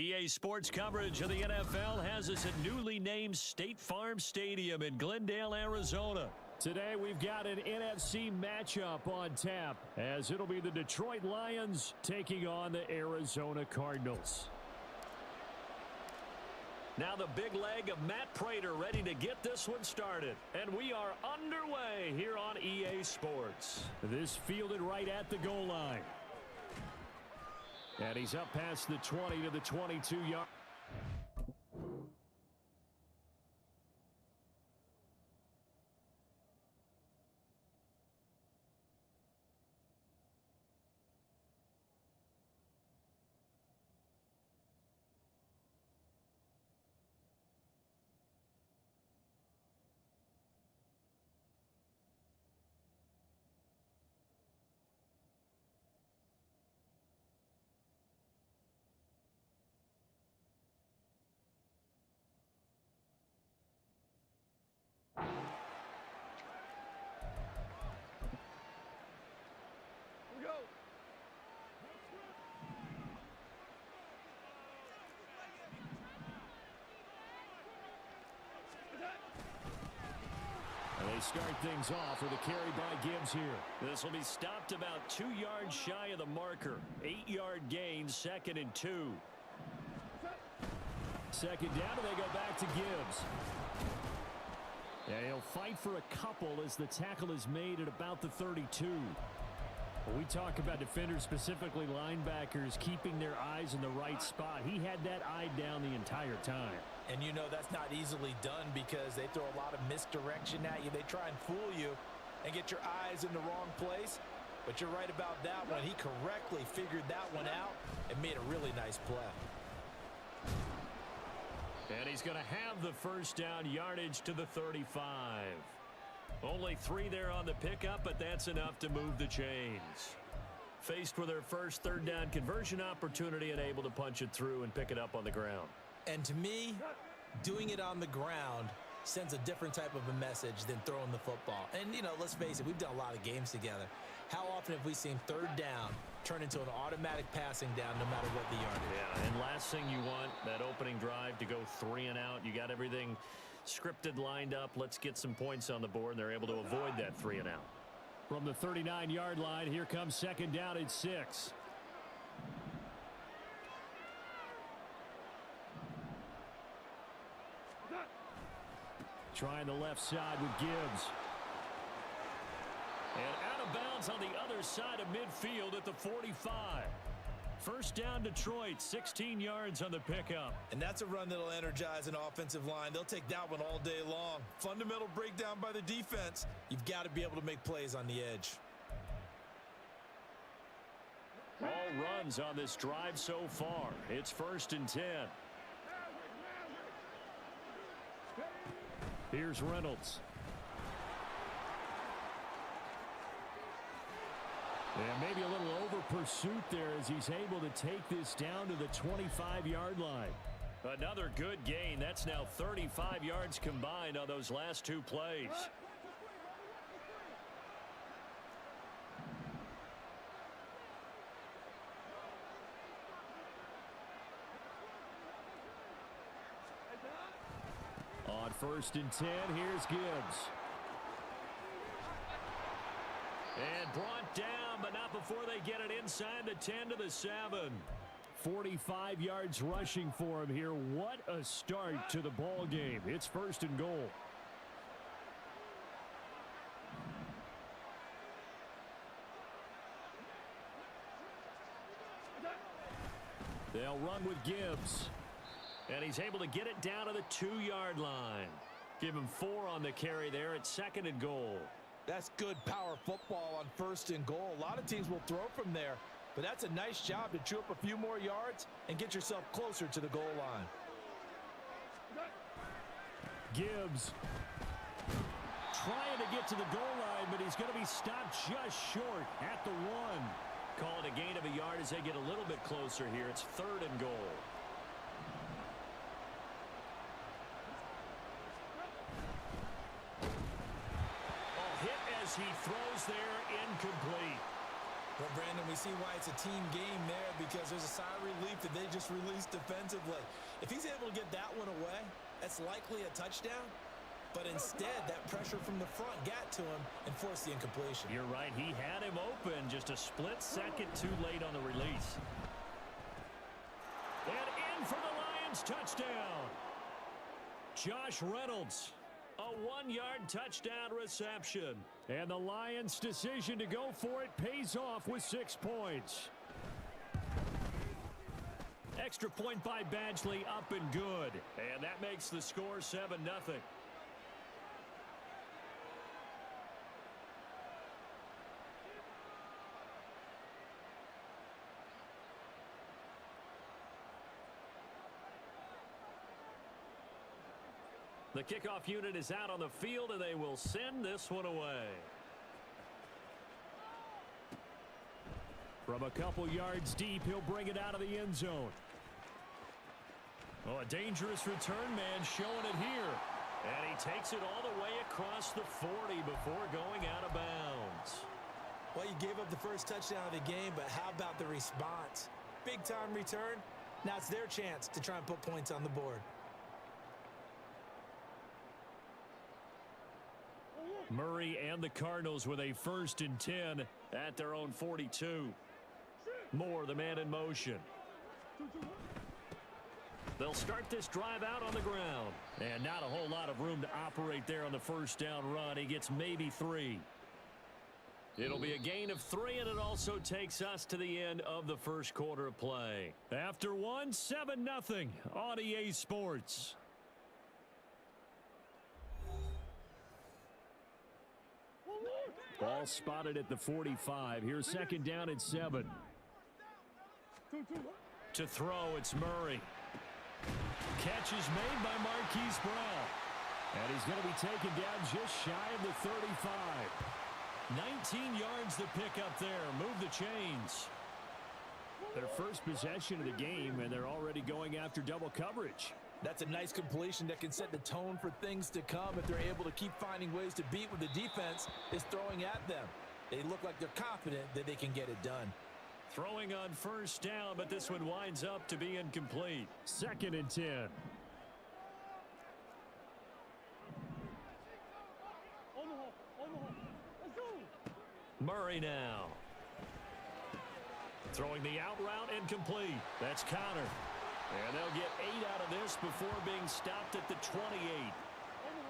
EA Sports coverage of the NFL has us at newly named State Farm Stadium in Glendale, Arizona. Today we've got an NFC matchup on tap, as it'll be the Detroit Lions taking on the Arizona Cardinals. Now the big leg of Matt Prater ready to get this one started. And we are underway here on EA Sports. This fielded right at the goal line. And he's up past the 20 to the 22-yard. They start things off with a carry by Gibbs here. This will be stopped about 2 yards shy of the marker. 8-yard gain, 2nd and 2. Second down, and they go back to Gibbs. Yeah, he'll fight for a couple as the tackle is made at about the 32. When we talk about defenders, specifically linebackers, keeping their eyes in the right spot, he had that eye down the entire time. And you know that's not easily done because they throw a lot of misdirection at you. They try and fool you and get your eyes in the wrong place. But you're right about that one. He correctly figured that one out and made a really nice play. And he's going to have the first down, yardage to the 35. Only 3 there on the pickup, but that's enough to move the chains. Faced with their first 3rd down conversion opportunity and able to punch it through and pick it up on the ground. And to me, doing it on the ground sends a different type of a message than throwing the football. And, you know, let's face it, we've done a lot of games together. How often have we seen 3rd down turn into an automatic passing down no matter what the yardage? Yeah, and last thing you want, that opening drive to go 3 and out. You got everything scripted, lined up. Let's get some points on the board, and they're able to avoid that 3 and out. From the 39-yard line, here comes 2nd down and 6. Trying the left side with Gibbs. And out of bounds on the other side of midfield at the 45. First down, Detroit, 16 yards on the pickup. And that's a run that'll energize an offensive line. They'll take that one all day long. Fundamental breakdown by the defense. You've got to be able to make plays on the edge. All runs on this drive so far. It's 1st and 10. Here's Reynolds. And maybe a little over pursuit there as he's able to take this down to the 25-yard line. Another good gain. That's now 35 yards combined on those last 2 plays. On 1st and 10, here's Gibbs. And brought down, but not before they get it inside the 10 to the 7. 45 yards rushing for him here. What a start to the ball game. It's 1st and goal. They'll run with Gibbs. And he's able to get it down to the 2-yard line. Give him 4 on the carry there at 2nd and goal. That's good power football on 1st and goal. A lot of teams will throw from there, but that's a nice job to chew up a few more yards and get yourself closer to the goal line. Gibbs trying to get to the goal line, but he's going to be stopped just short at the 1. Call it a gain of a yard as they get a little bit closer here. It's 3rd and goal. He throws there, incomplete. Well, Brandon, we see why it's a team game there because there's a sigh of relief that they just released defensively. If he's able to get that one away, that's likely a touchdown. But instead, that pressure from the front got to him and forced the incompletion. You're right. He had him open, just a split second too late on the release. And in for the Lions touchdown. Josh Reynolds. A 1-yard touchdown reception. And the Lions' decision to go for it pays off with 6 points. Extra point by Badgley, up and good. And that makes the score 7-0. The kickoff unit is out on the field, and they will send this one away. From a couple yards deep, he'll bring it out of the end zone. Oh, a dangerous return man showing it here. And he takes it all the way across the 40 before going out of bounds. Well, you gave up the first touchdown of the game, but how about the response? Big-time return. Now it's their chance to try and put points on the board. Murray and the Cardinals with a 1st and 10 at their own 42. Moore, the man in motion. They'll start this drive out on the ground. And not a whole lot of room to operate there on the 1st down run. He gets maybe 3. It'll be a gain of 3, and it also takes us to the end of the 1st quarter of play. After 1, 7-0 on EA Sports. Ball spotted at the 45. Here's 2nd down and 7. To throw, it's Murray. Catch is made by Marquise Brown. And he's going to be taken down just shy of the 35. 19 yards to pick up there. Move the chains. Their first possession of the game, and they're already going after double coverage. That's a nice completion that can set the tone for things to come if they're able to keep finding ways to beat what the defense is throwing at them. They look like they're confident that they can get it done. Throwing on 1st down, but this one winds up to be incomplete. 2nd and 10. Murray now. Throwing the out route incomplete. That's Connor. And they'll get 8 out of this before being stopped at the 28.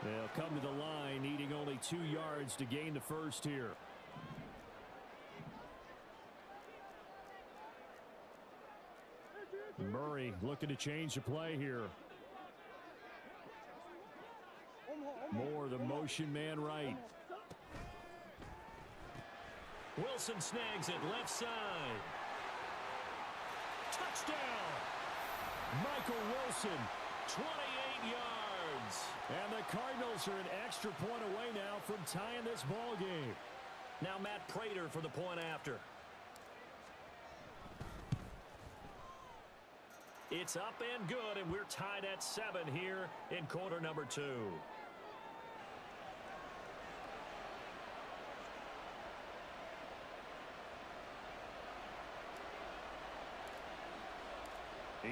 They'll come to the line needing only 2 yards to gain the 1st here. Murray looking to change the play here. Moore, the motion man right. Wilson snags it left side. Touchdown! Michael Wilson, 28 yards. And the Cardinals are an extra point away now from tying this ball game. Now Matt Prater for the point after. It's up and good, and we're tied at 7 here in quarter number 2.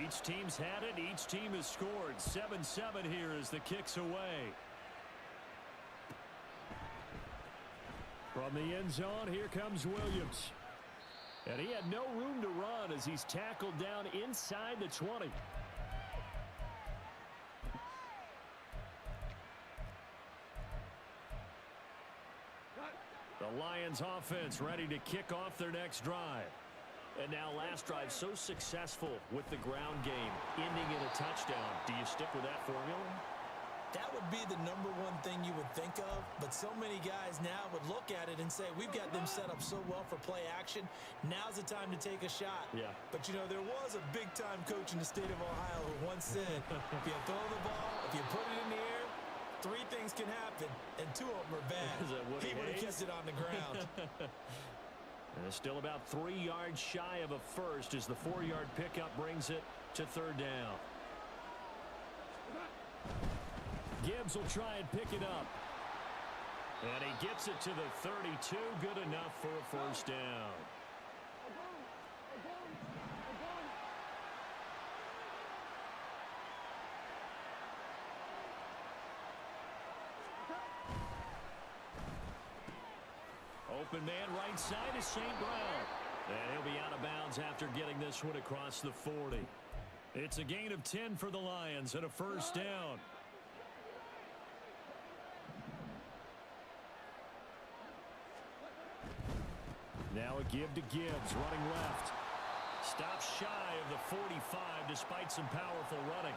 Each team's had it. Each team has scored. 7-7 here as the kick's away. From the end zone, here comes Williams. And he had no room to run as he's tackled down inside the 20. The Lions offense ready to kick off their next drive. And now last drive so successful with the ground game, ending in a touchdown. Do you stick with that formula? That would be the #1 thing you would think of, but so many guys now would look at it and say, we've got them set up so well for play action. Now's the time to take a shot. Yeah. But, you know, there was a big-time coach in the state of Ohio who once said, if you throw the ball, if you put it in the air, 3 things can happen, and 2 of them are bad. He would have kept it on the ground. And it's still about 3 yards shy of a first as the 4-yard pickup brings it to 3rd down. Gibbs will try and pick it up. And he gets it to the 32. Good enough for a 1st down. Open man right side is St. Brown. And he'll be out of bounds after getting this one across the 40. It's a gain of 10 for the Lions and a 1st down. Now a give to Gibbs, running left. Stops shy of the 45 despite some powerful running.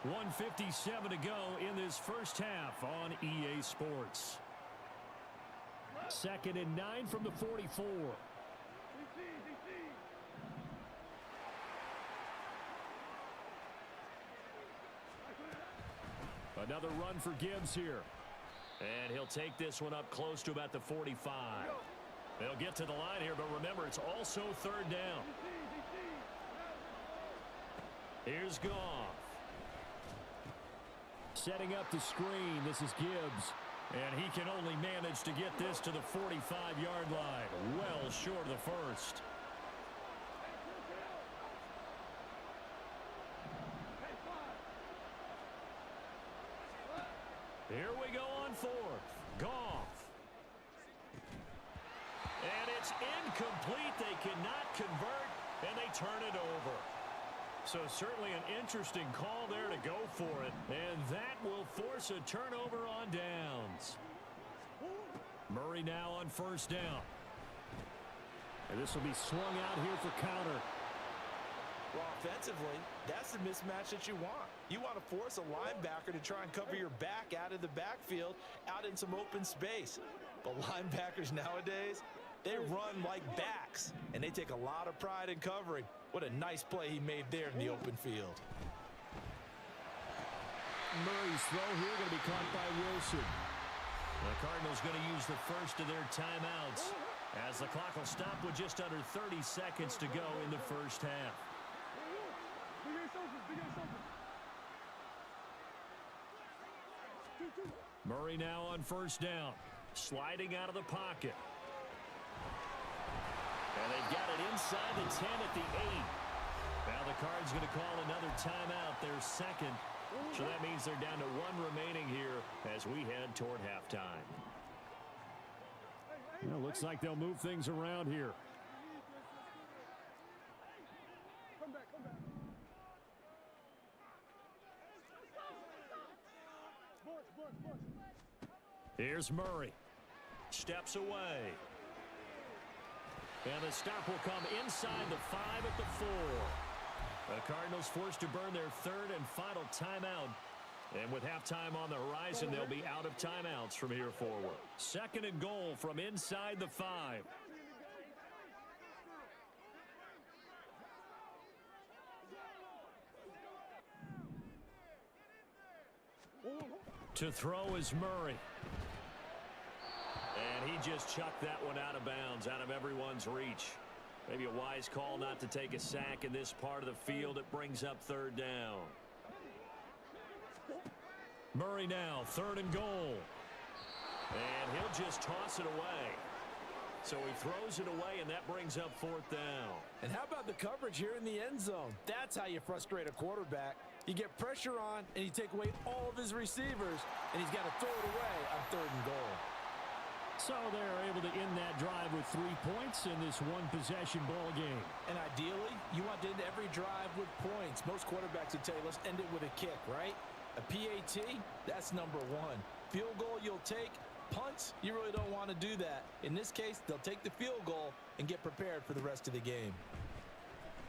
1:57 to go in this first half on EA Sports. 2nd and 9 from the 44. Another run for Gibbs here. And he'll take this one up close to about the 45. They'll get to the line here, but remember, it's also 3rd down. Here's Goff. Setting up the screen. This is Gibbs. And he can only manage to get this to the 45-yard line. Well short of the first. Here we go on 4th. Goff. It's incomplete. They cannot convert, and they turn it over. So certainly an interesting call there to go for it. And that will force a turnover on downs. Murray now on first down. And this will be swung out here for counter. Well, offensively, that's the mismatch that you want. You want to force a linebacker to try and cover your back out of the backfield, out in some open space. But linebackers nowadays, they run like backs, and they take a lot of pride in covering. What a nice play he made there in the open field. Murray's throw here going to be caught by Wilson. The Cardinals going to use the first of their timeouts as the clock will stop with just under 30 seconds to go in the first half. Murray now on first down, sliding out of the pocket. And they've got it inside the 10 at the 8. Now the Cards going to call another timeout, their second. So that means they're down to one remaining here as we head toward halftime. Well, looks like they'll move things around here. Come back. Bunch. Here's Murray. Steps away. And the stop will come inside the 5 at the 4. The Cardinals forced to burn their third and final timeout. And with halftime on the horizon, they'll be out of timeouts from here forward. Second and goal from inside the 5. To throw is Murray. And he just chucked that one out of bounds, out of everyone's reach. Maybe a wise call not to take a sack in this part of the field. It brings up third down. Murray now, third and goal. And he'll just toss it away. So he throws it away, and that brings up fourth down. And how about the coverage here in the end zone? That's how you frustrate a quarterback. You get pressure on, and you take away all of his receivers, and he's got to throw it away on third and goal. So they're able to end that drive with 3 points in this one-possession ball game. And ideally, you want to end every drive with points. Most quarterbacks would tell you, let's end it with a kick, right? A PAT, that's number 1. Field goal you'll take. Punts, you really don't want to do that. In this case, they'll take the field goal and get prepared for the rest of the game.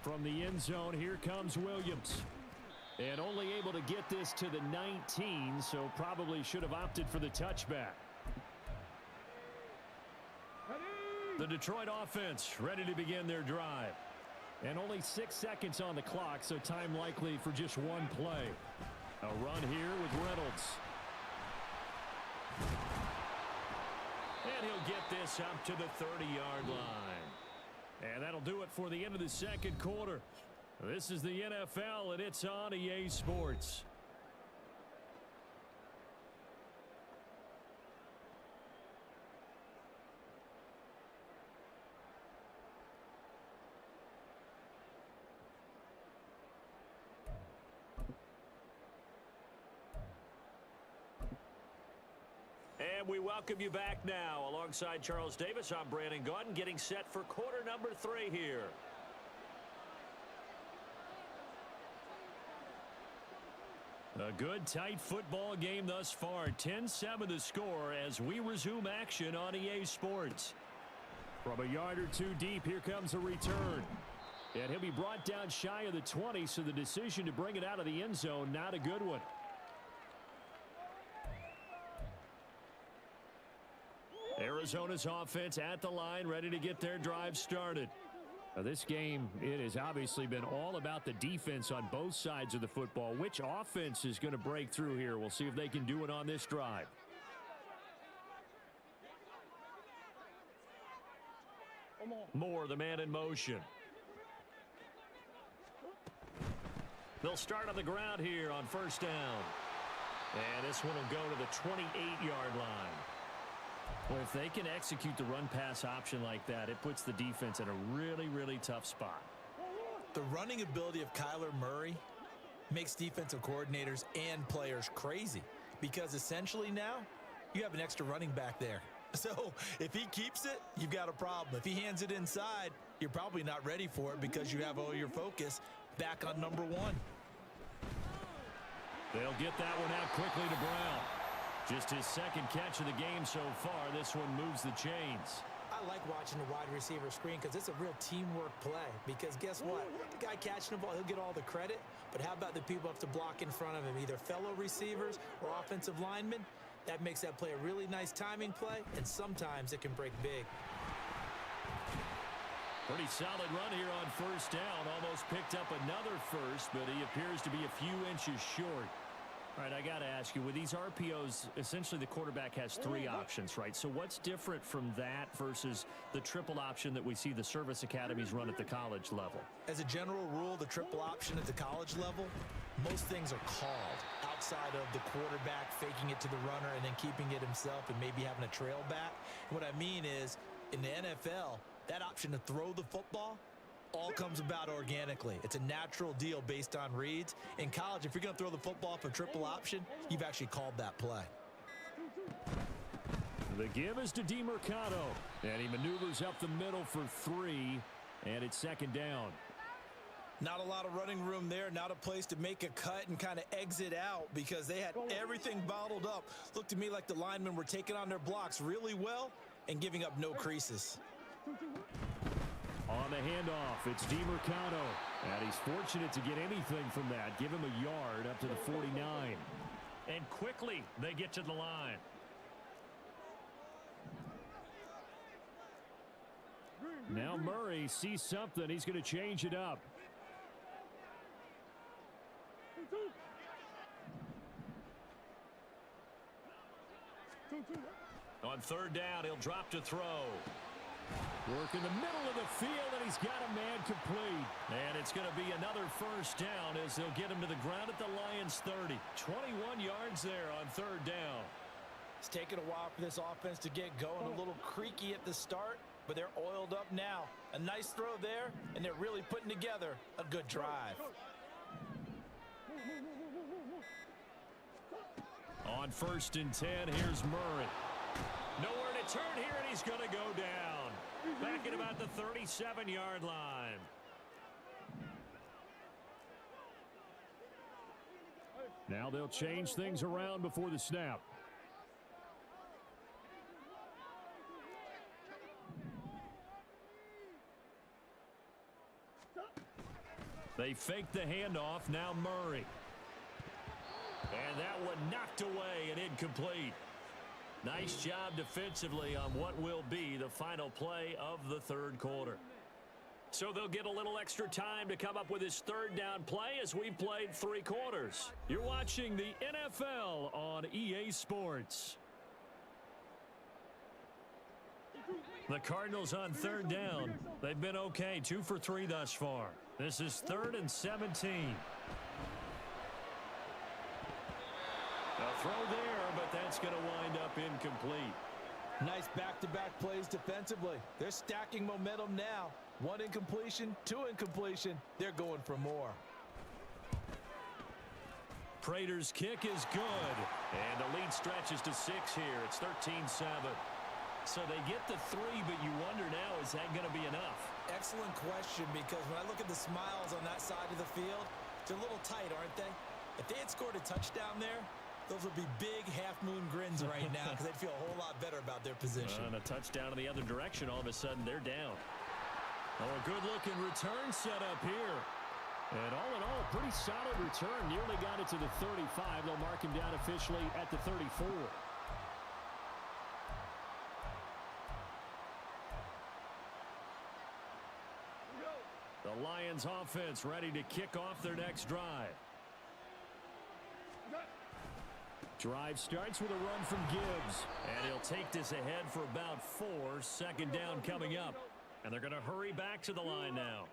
From the end zone, here comes Williams. And only able to get this to the 19, so probably should have opted for the touchback. The Detroit offense ready to begin their drive. And only 6 seconds on the clock, so time likely for just one play. A run here with Reynolds. And he'll get this up to the 30-yard line. And that'll do it for the end of the second quarter. This is the NFL, and it's on EA Sports. And we welcome you back now. Alongside Charles Davis, I'm Brandon Gaudin, getting set for quarter number 3 here. A good, tight football game thus far. 10-7 the score as we resume action on EA Sports. From a yard or two deep, here comes a return. And he'll be brought down shy of the 20, so the decision to bring it out of the end zone, not a good one. Arizona's offense at the line, ready to get their drive started. Now this game, it has obviously been all about the defense on both sides of the football. Which offense is going to break through here? We'll see if they can do it on this drive. Moore, the man in motion. They'll start on the ground here on first down. And this one will go to the 28-yard line. Well, if they can execute the run-pass option like that, it puts the defense in a really, really tough spot. The running ability of Kyler Murray makes defensive coordinators and players crazy because essentially now you have an extra running back there. So if he keeps it, you've got a problem. If he hands it inside, you're probably not ready for it because you have all your focus back on number one. They'll get that one out quickly to Brown. Just his second catch of the game so far. This one moves the chains. I like watching the wide receiver screen because it's a real teamwork play. Because guess what? The guy catching the ball, he'll get all the credit. But how about the people have to block in front of him, either fellow receivers or offensive linemen? That makes that play a really nice timing play, and sometimes it can break big. Pretty solid run here on first down. Almost picked up another first, but he appears to be a few inches short. All right, I got to ask you, with these RPOs, essentially the quarterback has three options, right? So what's different from that versus the triple option that we see the service academies run at the college level? As a general rule, the triple option at the college level, most things are called outside of the quarterback faking it to the runner and then keeping it himself and maybe having a trail back. What I mean is, in the NFL, that option to throw the football all comes about organically. It's a natural deal based on reads. In college, if you're going to throw the football off a triple option, you've actually called that play. The give is to DeMercado, and he maneuvers up the middle for 3, and it's second down. Not a lot of running room there, not a place to make a cut and kind of exit out because they had everything bottled up. Looked to me like the linemen were taking on their blocks really well and giving up no creases. On the handoff, it's DeMercado, and he's fortunate to get anything from that. Give him a yard up to the 49. And quickly, they get to the line. Now Murray sees something. He's going to change it up. On third down, he'll drop to throw. Work in the middle of the field, and he's got a man complete. And it's going to be another first down as they'll get him to the ground at the Lions' 30. 21 yards there on third down. It's taken a while for this offense to get going. A little creaky at the start, but they're oiled up now. A nice throw there, and they're really putting together a good drive. On first and 10, here's Murray. Nowhere to turn here, and he's going to go down. Back at about the 37-yard line. Now they'll change things around before the snap. They fake the handoff. Now Murray. And that one knocked away and incomplete. Nice job defensively on what will be the final play of the third quarter. So they'll get a little extra time to come up with his third down play as we've played 3 quarters. You're watching the NFL on EA Sports. The Cardinals on third down. They've been okay, 2 for 3 thus far. This is 3rd and 17. A throw there, but that's going to wind up incomplete. Nice back-to-back plays defensively. They're stacking momentum now. 1 incompletion, 2 incompletion. They're going for more. Prater's kick is good. And the lead stretches to 6 here. It's 13-7. So they get the 3, but you wonder now, is that going to be enough? Excellent question, because when I look at the smiles on that side of the field, they're a little tight, aren't they? If they had scored a touchdown there, those would be big half-moon grins right now because they'd feel a whole lot better about their position. And a touchdown in the other direction, all of a sudden they're down. Oh, a good-looking return set up here. And all in all, a pretty solid return. Nearly got it to the 35. They'll mark him down officially at the 34. The Lions offense ready to kick off their next drive. Drive starts with a run from Gibbs. And he'll take this ahead for about 4. Second down coming up. And they're going to hurry back to the line now.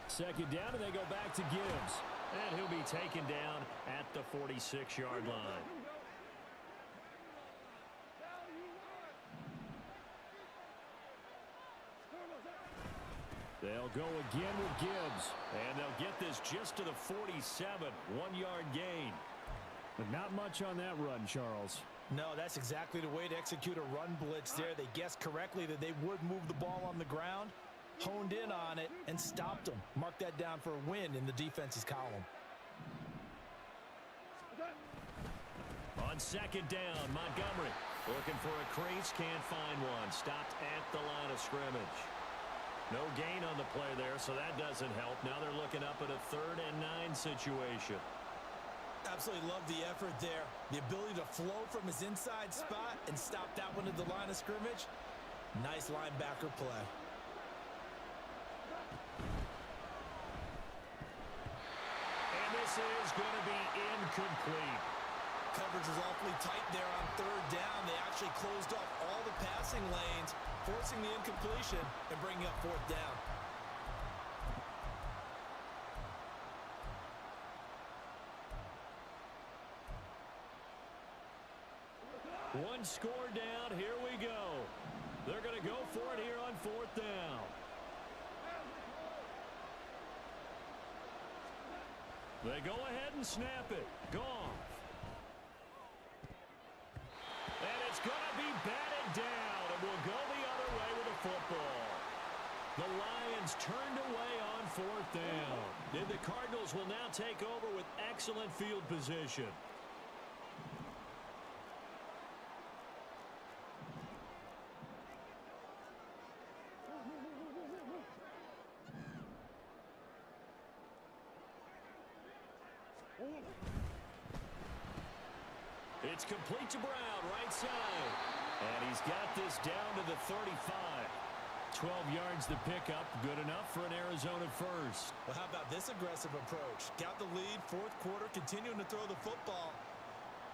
Second down, and they go back to Gibbs. And he'll be taken down at the 46-yard line. They'll go again with Gibbs, and they'll get this just to the 47, 1-yard gain. But not much on that run, Charles. No, that's exactly the way to execute a run blitz there. They guessed correctly that they would move the ball on the ground, honed in on it, and stopped them. Mark that down for a win in the defense's column. On second down, Montgomery looking for a crease, can't find one. Stopped at the line of scrimmage. No gain on the play there, so that doesn't help. Now they're looking up at a 3rd and 9 situation. Absolutely love the effort there. The ability to flow from his inside spot and stop that one at the line of scrimmage. Nice linebacker play. And this is going to be incomplete. Coverage was awfully tight there on 3rd down. They actually closed off all the passing lanes, forcing the incompletion and bringing up 4th down. One score down. Here we go. They're going to go for it here on 4th down. They go ahead and snap it. Goff. And it's going to be batted down, and we'll go the other way with the football. The Lions turned away on 4th down. And the Cardinals will now take over with excellent field position. It's complete to Brown, right side. And he's got this down to the 35. 12 yards to pick up. Good enough for an Arizona first. Well, how about this aggressive approach? Got the lead, 4th quarter, continuing to throw the football.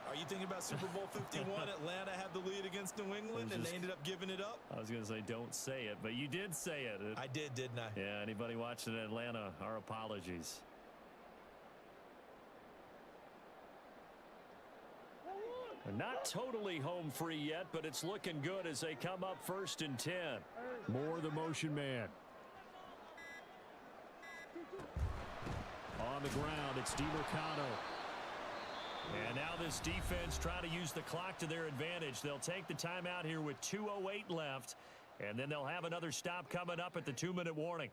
Are you thinking about Super Bowl 51? Atlanta had the lead against New England, and they ended up giving it up? I was going to say don't say it, but you did say it. I did, didn't I? Yeah, anybody watching Atlanta, our apologies. Not totally home free yet, but it's looking good as they come up 1st and 10. More the motion man. On the ground, it's DeMarcado. And now this defense trying to use the clock to their advantage. They'll take the timeout here with 2:08 left, and then they'll have another stop coming up at the 2-minute warning.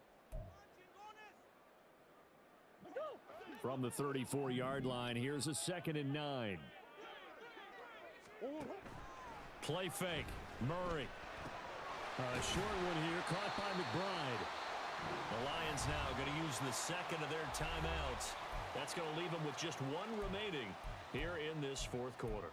From the 34-yard line, here's a 2nd and 9. Play fake. Murray. A short one here, caught by McBride. The Lions now going to use the 2nd of their timeouts. That's going to leave them with just 1 remaining here in this 4th quarter.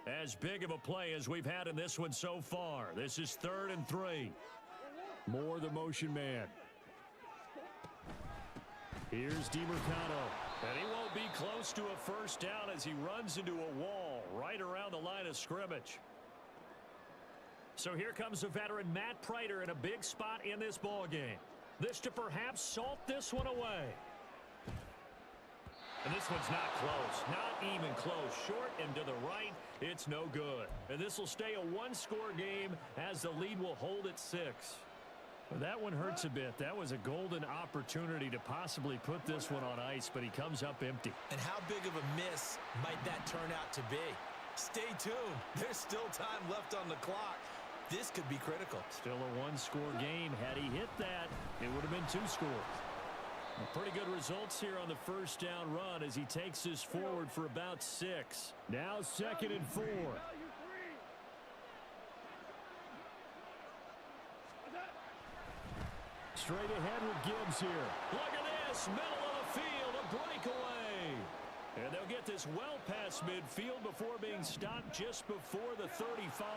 As big of a play as we've had in this one so far. This is 3rd and 3. More the motion man. Here's DeMarcado. And he won't be close to a first down as he runs into a wall right around the line of scrimmage. So here comes the veteran Matt Prater in a big spot in this ballgame. This to perhaps salt this one away. And this one's not close. Not even close. Short and to the right. It's no good. And this will stay a 1-score game as the lead will hold at 6. That one hurts a bit. That was a golden opportunity to possibly put this one on ice, but he comes up empty. And how big of a miss might that turn out to be? Stay tuned. There's still time left on the clock. This could be critical. Still a 1-score game. Had he hit that, it would have been 2 scores. Pretty good results here on the first down run as he takes this forward for about 6. Now 2nd and 4. Straight ahead with Gibbs here. Look at this. Middle of the field. A breakaway. And they'll get this well past midfield before being stopped just before the 35.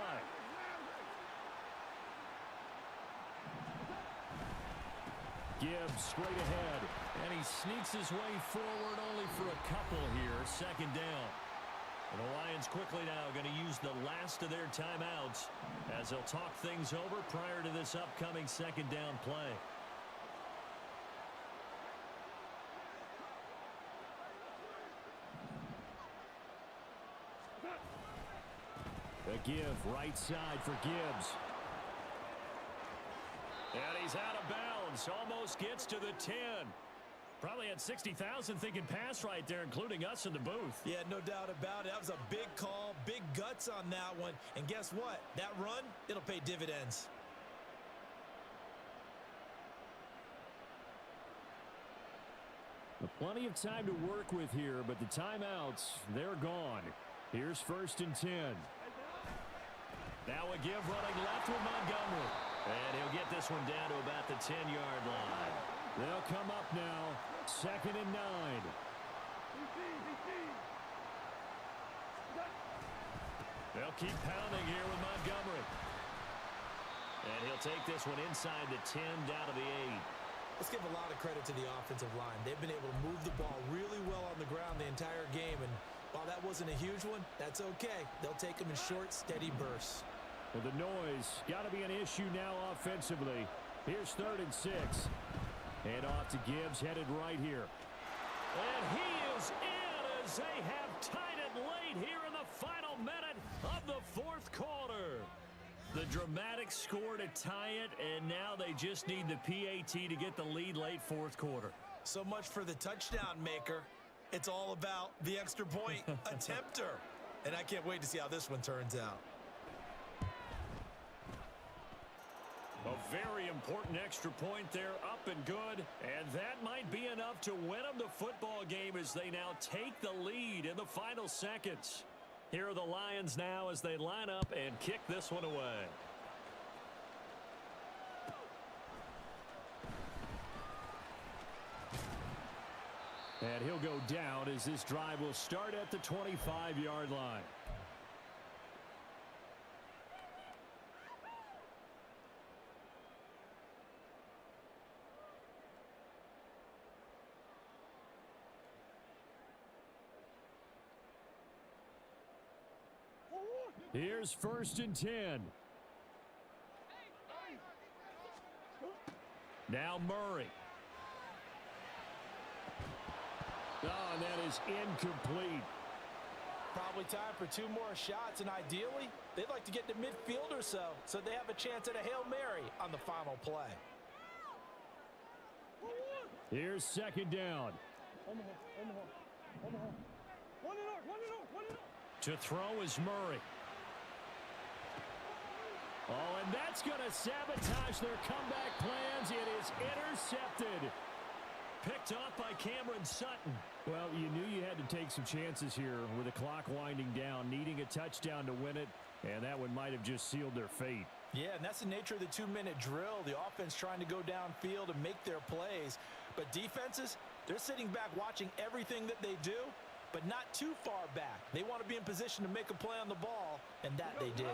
Gibbs straight ahead. And he sneaks his way forward only for a couple here. 2nd down. And the Lions quickly now going to use the last of their timeouts as they'll talk things over prior to this upcoming 2nd down play. The give right side for Gibbs. And he's out of bounds. Almost gets to the 10. Probably had 60,000 thinking pass right there, including us in the booth. Yeah, no doubt about it. That was a big call, big guts on that one. And guess what? That run, it'll pay dividends. Plenty of time to work with here, but the timeouts, they're gone. Here's 1st and 10. Now a give running left with Montgomery. And he'll get this one down to about the 10-yard line. They'll come up now, 2nd and 9. They'll keep pounding here with Montgomery. And he'll take this one inside the 10 down to the 8. Let's give a lot of credit to the offensive line. They've been able to move the ball really well on the ground the entire game. And while that wasn't a huge one, that's okay. They'll take them in short, steady bursts. Well, the noise got to be an issue now offensively. Here's 3rd and 6. And off to Gibbs, headed right here. And he is in as they have tied it late here in the final minute of the 4th quarter. The dramatic score to tie it, and now they just need the PAT to get the lead late 4th quarter. So much for the touchdown maker. It's all about the extra point attempter. And I can't wait to see how this one turns out. A very important extra point there, up and good. And that might be enough to win them the football game as they now take the lead in the final seconds. Here are the Lions now as they line up and kick this one away. And he'll go down as this drive will start at the 25-yard line. Here's 1st and 10. Now Murray. Oh, and that is incomplete. Probably time for 2 more shots, and ideally, they'd like to get to midfield or so they have a chance at a Hail Mary on the final play. Here's 2nd down. To throw is Murray. Oh, and that's going to sabotage their comeback plans. It is intercepted. Picked off by Cameron Sutton. Well, you knew you had to take some chances here with the clock winding down, needing a touchdown to win it, and that one might have just sealed their fate. Yeah, and that's the nature of the 2-minute drill. The offense trying to go downfield and make their plays. But defenses, they're sitting back watching everything that they do, but not too far back. They want to be in position to make a play on the ball, and that they did.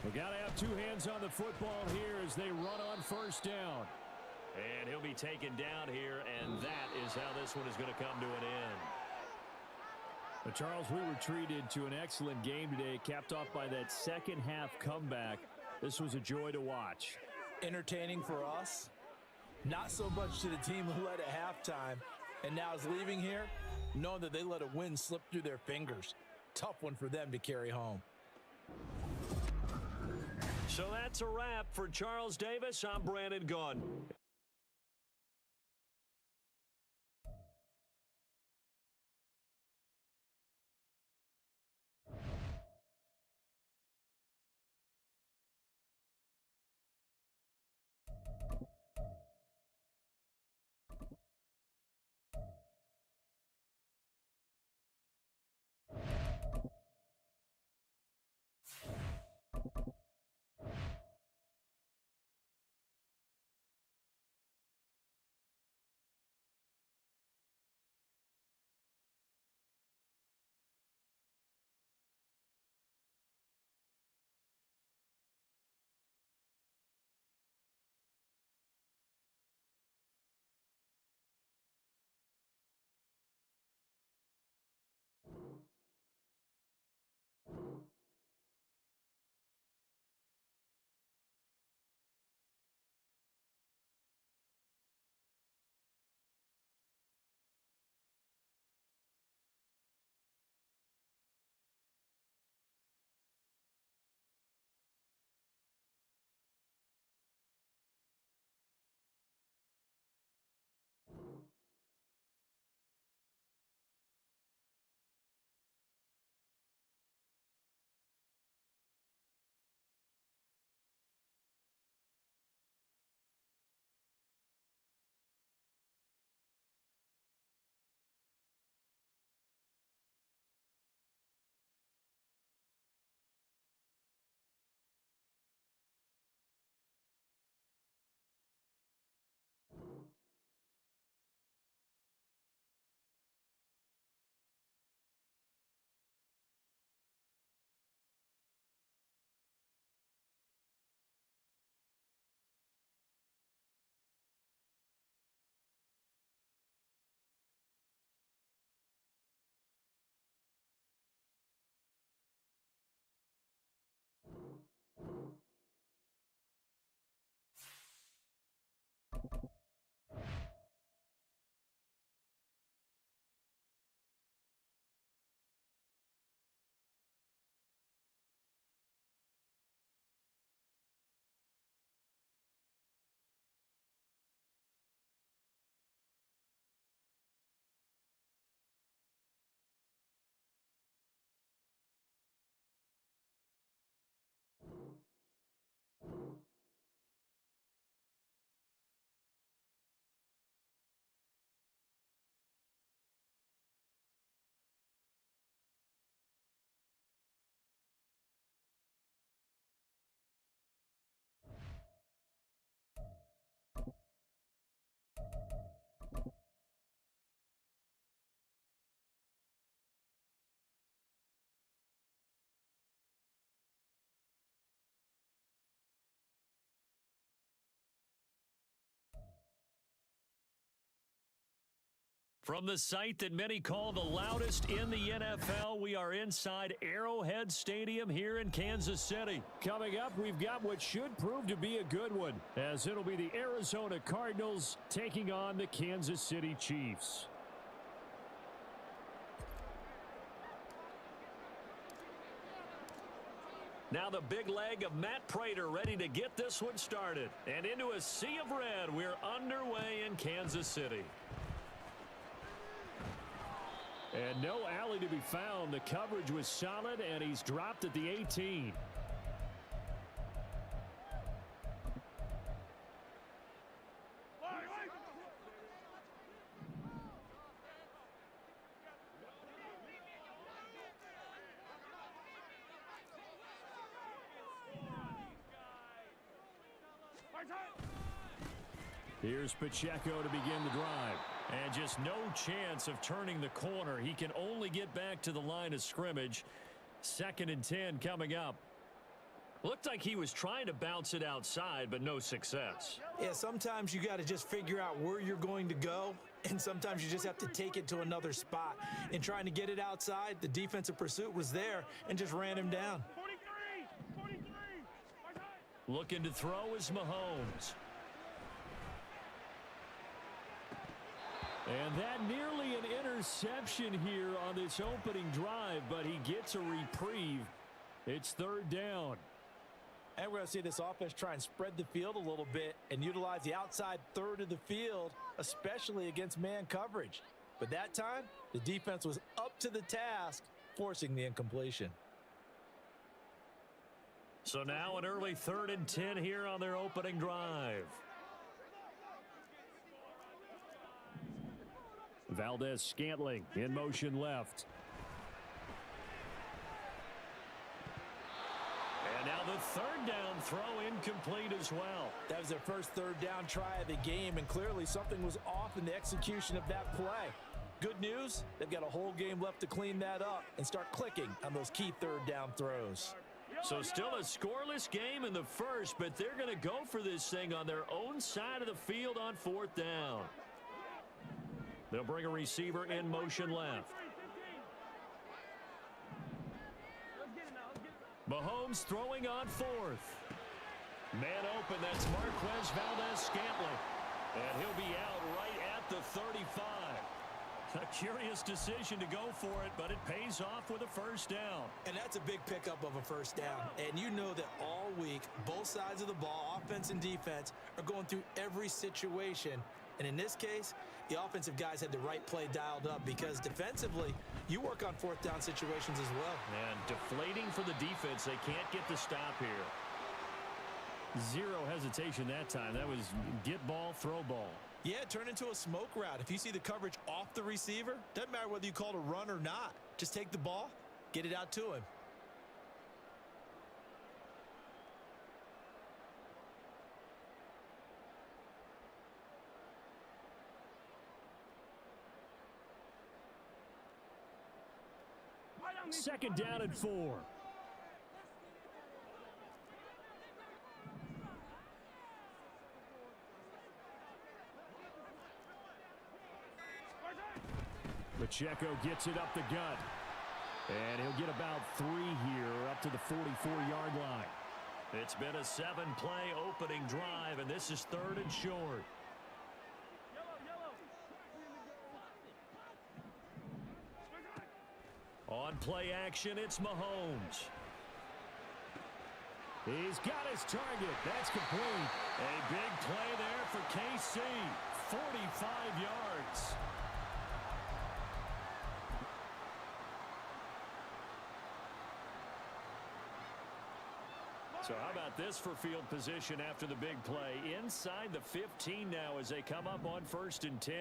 We got to have 2 hands on the football here as they run on 1st down. And he'll be taken down here, and that is how this one is going to come to an end. But Charles, we were treated to an excellent game today, capped off by that second-half comeback. This was a joy to watch. Entertaining for us, not so much to the team who led at halftime, and now is leaving here knowing that they let a win slip through their fingers. Tough one for them to carry home. So that's a wrap for Charles Davis. I'm Brandon Gaudin. From the site that many call the loudest in the NFL, we are inside Arrowhead Stadium here in Kansas City. Coming up, we've got what should prove to be a good one, as it'll be the Arizona Cardinals taking on the Kansas City Chiefs. Now the big leg of Matt Prater ready to get this one started. And into a sea of red, we're underway in Kansas City. And no alley to be found. The coverage was solid, and he's dropped at the 18. Here's Pacheco to begin the drive. And just no chance of turning the corner. He can only get back to the line of scrimmage. 2nd and 10 coming up. Looked like he was trying to bounce it outside, but no success. Yeah, sometimes you got to just figure out where you're going to go, and sometimes you just have to take it to another spot. In trying to get it outside, the defensive pursuit was there and just ran him down. 43. Looking to throw is Mahomes. And that nearly an interception here on this opening drive, but he gets a reprieve. It's 3rd down. And we're going to see this offense try and spread the field a little bit and utilize the outside third of the field, especially against man coverage. But that time, the defense was up to the task, forcing the incompletion. So now an early 3rd and 10 here on their opening drive. Valdez-Scantling in motion left. And now the 3rd down throw incomplete as well. That was their first 3rd down try of the game, and clearly something was off in the execution of that play. Good news, they've got a whole game left to clean that up and start clicking on those key 3rd down throws. So still a scoreless game in the first, but they're going to go for this thing on their own side of the field on 4th down. They'll bring a receiver in motion left. Mahomes throwing on 4th. Man open, that's Marquez Valdez-Scantling. And he'll be out right at the 35. A curious decision to go for it, but it pays off with a 1st down. And that's a big pickup of a 1st down. And you know that all week, both sides of the ball, offense and defense, are going through every situation. And in this case, the offensive guys had the right play dialed up, because defensively, you work on 4th down situations as well. And deflating for the defense. They can't get the stop here. Zero hesitation that time. That was get ball, throw ball. Yeah, turn into a smoke route. If you see the coverage off the receiver, doesn't matter whether you call it a run or not. Just take the ball, get it out to him. Second down and 4. Pacheco gets it up the gut. And he'll get about 3 here up to the 44-yard line. It's been a 7-play opening drive, and this is 3rd and short. On play action, it's Mahomes. He's got his target. That's complete. A big play there for KC. 45 yards. So how about this for field position after the big play? Inside the 15 now as they come up on 1st and 10.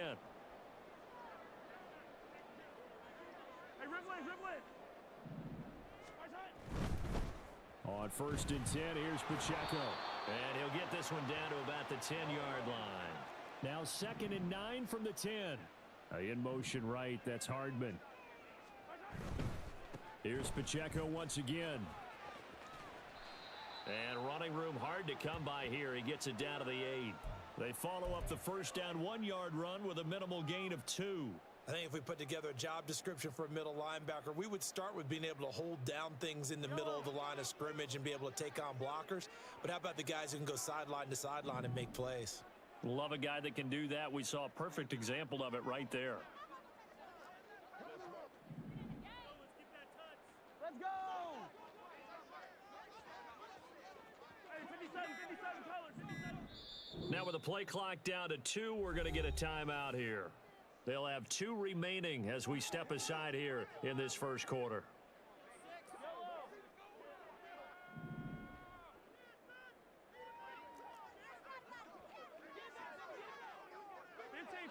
On 1st and 10, here's Pacheco. And he'll get this one down to about the 10-yard line. Now 2nd and 9 from the 10. In motion right, that's Hardman. Here's Pacheco once again. And running room hard to come by here. He gets it down to the 8. They follow up the 1st down 1-yard run with a minimal gain of 2. I think if we put together a job description for a middle linebacker, we would start with being able to hold down things in the middle of the line of scrimmage and be able to take on blockers. But how about the guys who can go sideline to sideline and make plays? Love a guy that can do that. We saw a perfect example of it right there. Let's go! Hey, 57 colors, 57. Now with the play clock down to 2, we're going to get a timeout here. They'll have 2 remaining as we step aside here in this first quarter.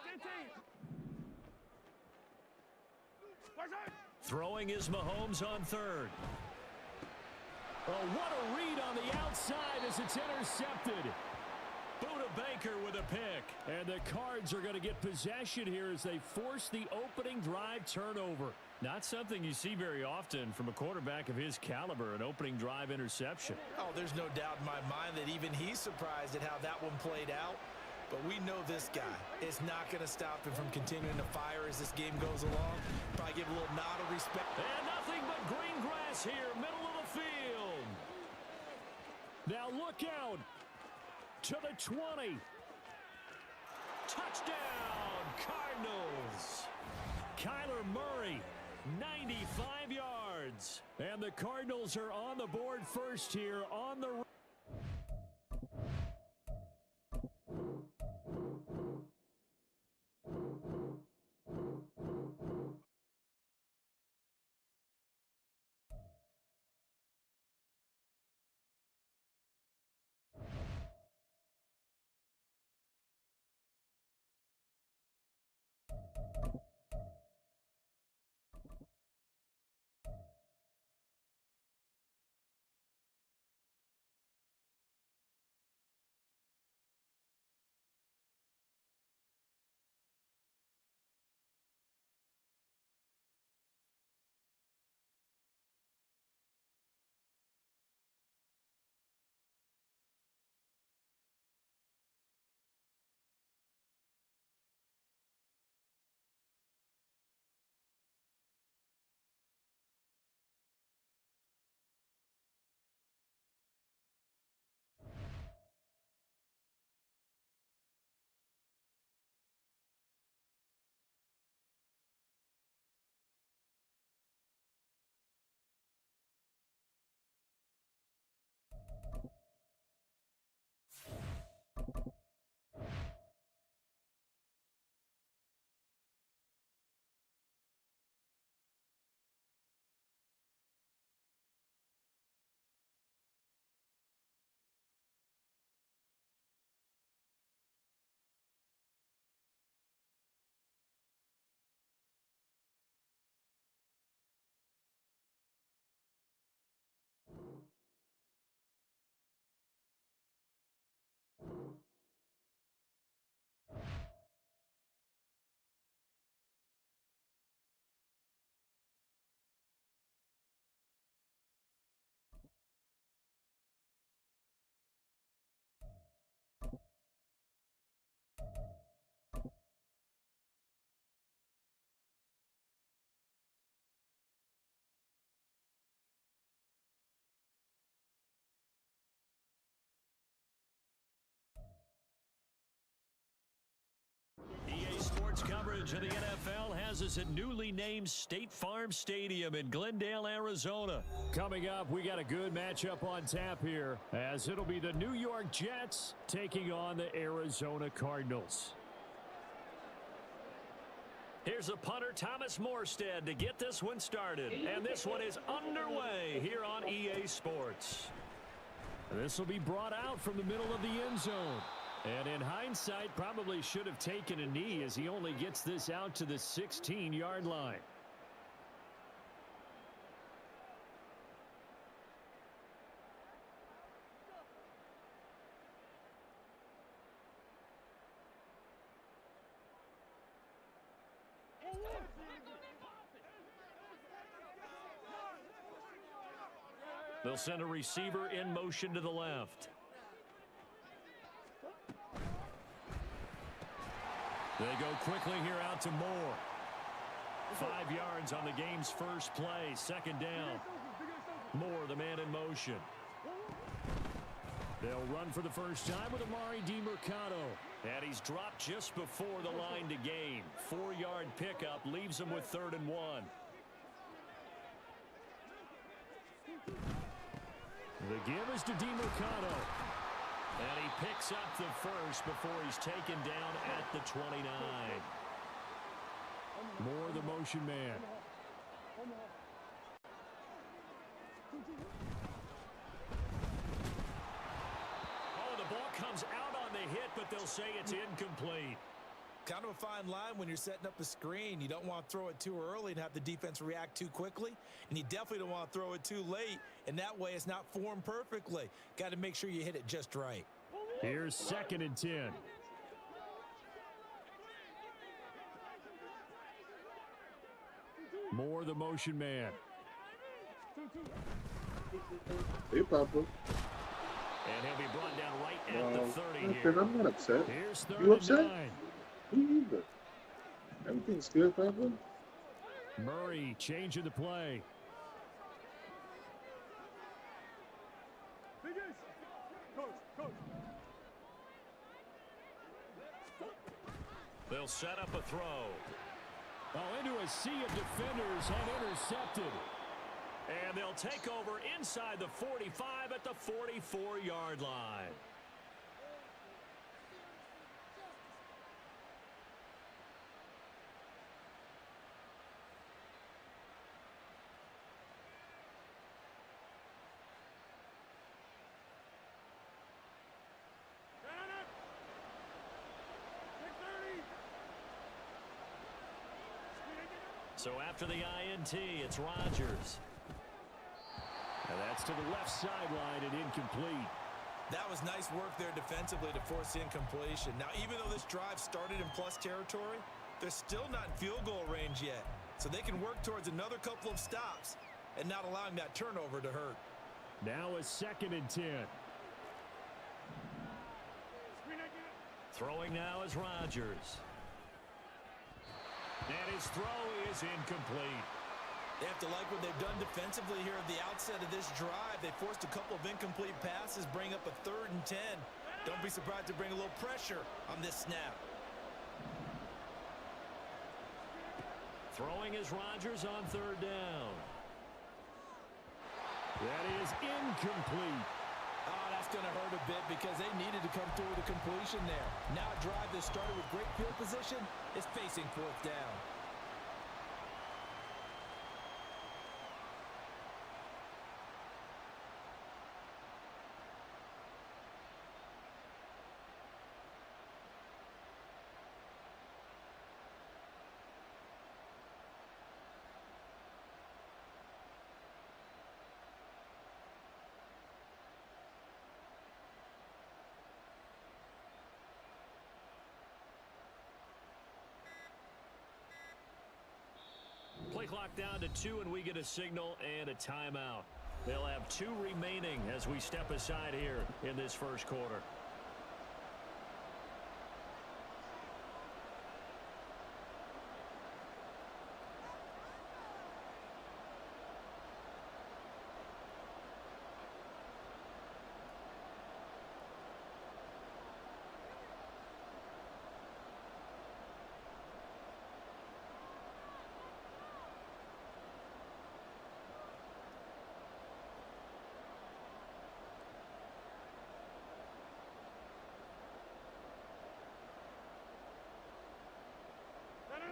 15. Throwing is Mahomes on 3rd. Oh, what a read on the outside as it's intercepted. Buda Baker with a pick. And the Cards are going to get possession here as they force the opening drive turnover. Not something you see very often from a quarterback of his caliber, an opening drive interception. Oh, there's no doubt in my mind that even he's surprised at how that one played out. But we know this guy is not going to stop him from continuing to fire as this game goes along. Probably give a little nod of respect. And nothing but green grass here, middle of the field. Now look out to the 20. Touchdown, Cardinals. Kyler Murray, 95 yards. And the Cardinals are on the board first here on the EA Sports coverage of the NFL has us at newly named State Farm Stadium in Glendale, Arizona. Coming up, we got a good matchup on tap here, as it'll be the New York Jets taking on the Arizona Cardinals. Here's the punter, Thomas Morstead, to get this one started. And this one is underway here on EA Sports. This will be brought out from the middle of the end zone. And in hindsight, probably should have taken a knee as he only gets this out to the 16-yard line. They'll send a receiver in motion to the left. They go quickly here out to Moore. 5 yards on the game's first play. Second down. Moore, the man in motion. They'll run for the first time with Amari DiMercato. And he's dropped just before the line to gain. 4-yard pickup leaves him with 3rd and 1. The give is to DiMercato. And he picks up the first before he's taken down at the 29. Moore, the motion man. Oh, the ball comes out on the hit, but they'll say it's incomplete. Kind of a fine line when you're setting up a screen. You don't want to throw it too early and have the defense react too quickly. And you definitely don't want to throw it too late. And that way it's not formed perfectly. Got to make sure you hit it just right. Here's 2nd and 10. Moore, the motion man. Hey, Papa. And he'll be brought down right at the 30 Okay, here. I'm not upset. Here's 3rd You and upset? 9. Me either. Everything's good, Papa. Murray changing the play. They'll set up a throw. Oh, into a sea of defenders and intercepted. And they'll take over inside the 45 at the 44-yard line. So after the INT, it's Rodgers. And that's to the left sideline and incomplete. That was nice work there defensively to force the incompletion. Now, even though this drive started in plus territory, they're still not in field goal range yet. So they can work towards another couple of stops and not allowing that turnover to hurt. Now a 2nd and 10. Throwing now is Rodgers. And his throw is incomplete. They have to like what they've done defensively here at the outset of this drive. They forced a couple of incomplete passes, bring up a 3rd and 10. Don't be surprised to bring a little pressure on this snap. Throwing is Rodgers on 3rd down. That is incomplete. Oh, that's going to hurt a bit because they needed to come through with a completion there. Now a drive that started with great field position is facing 4th down. Play clock down to 2, and we get a signal and a timeout. They'll have 2 remaining as we step aside here in this first quarter.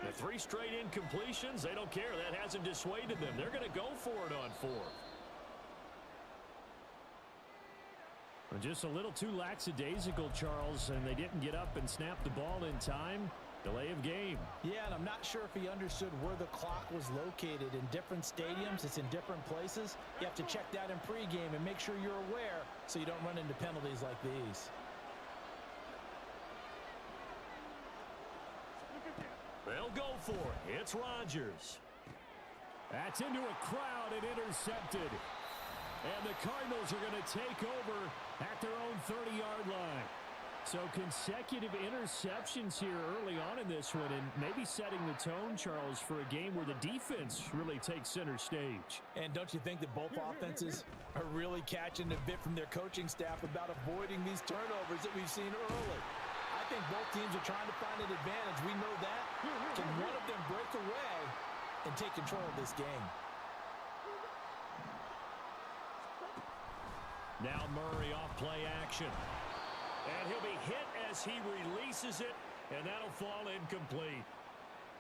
The 3 straight incompletions, they don't care. That hasn't dissuaded them. They're going to go for it on 4th. Just a little too lackadaisical, Charles, and they didn't get up and snap the ball in time. Delay of game. Yeah, and I'm not sure if he understood where the clock was located. In different stadiums, it's in different places. You have to check that in pregame and make sure you're aware so you don't run into penalties like these. They'll go for it. It's Rodgers. That's into a crowd and intercepted. And the Cardinals are going to take over at their own 30-yard line. So consecutive interceptions here early on in this one, and maybe setting the tone, Charles, for a game where the defense really takes center stage. And don't you think that both offenses are really catching a bit from their coaching staff about avoiding these turnovers that we've seen early? I think both teams are trying to find an advantage. We know that. Can one of them break away and take control of this game? Now Murray off play action. And he'll be hit as he releases it, and that'll fall incomplete.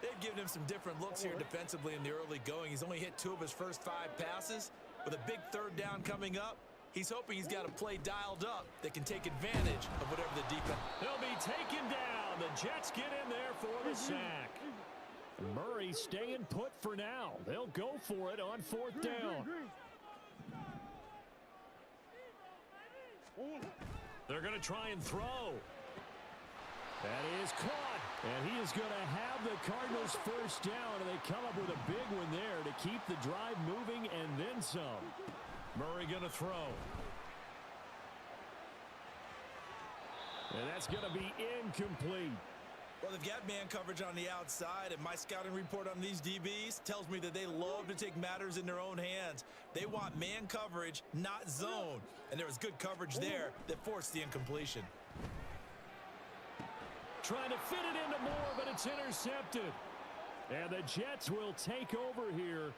They've given him some different looks here defensively in the early going. He's only hit 2 of his first 5 passes. With a big third down coming up, he's hoping he's got a play dialed up that can take advantage of whatever the defense. He'll be taken down. The Jets get in there for the sack. Murray staying put for now. They'll go for it on 4th down. They're going to try and throw. That is caught. And he is going to have the Cardinals first down, and they come up with a big one there to keep the drive moving and then some. Murray going to throw. And that's going to be incomplete. Well, they've got man coverage on the outside, and my scouting report on these DBs tells me that they love to take matters in their own hands. They want man coverage, not zone. And there was good coverage there that forced the incompletion. Trying to fit it into Moore, but it's intercepted. And the Jets will take over here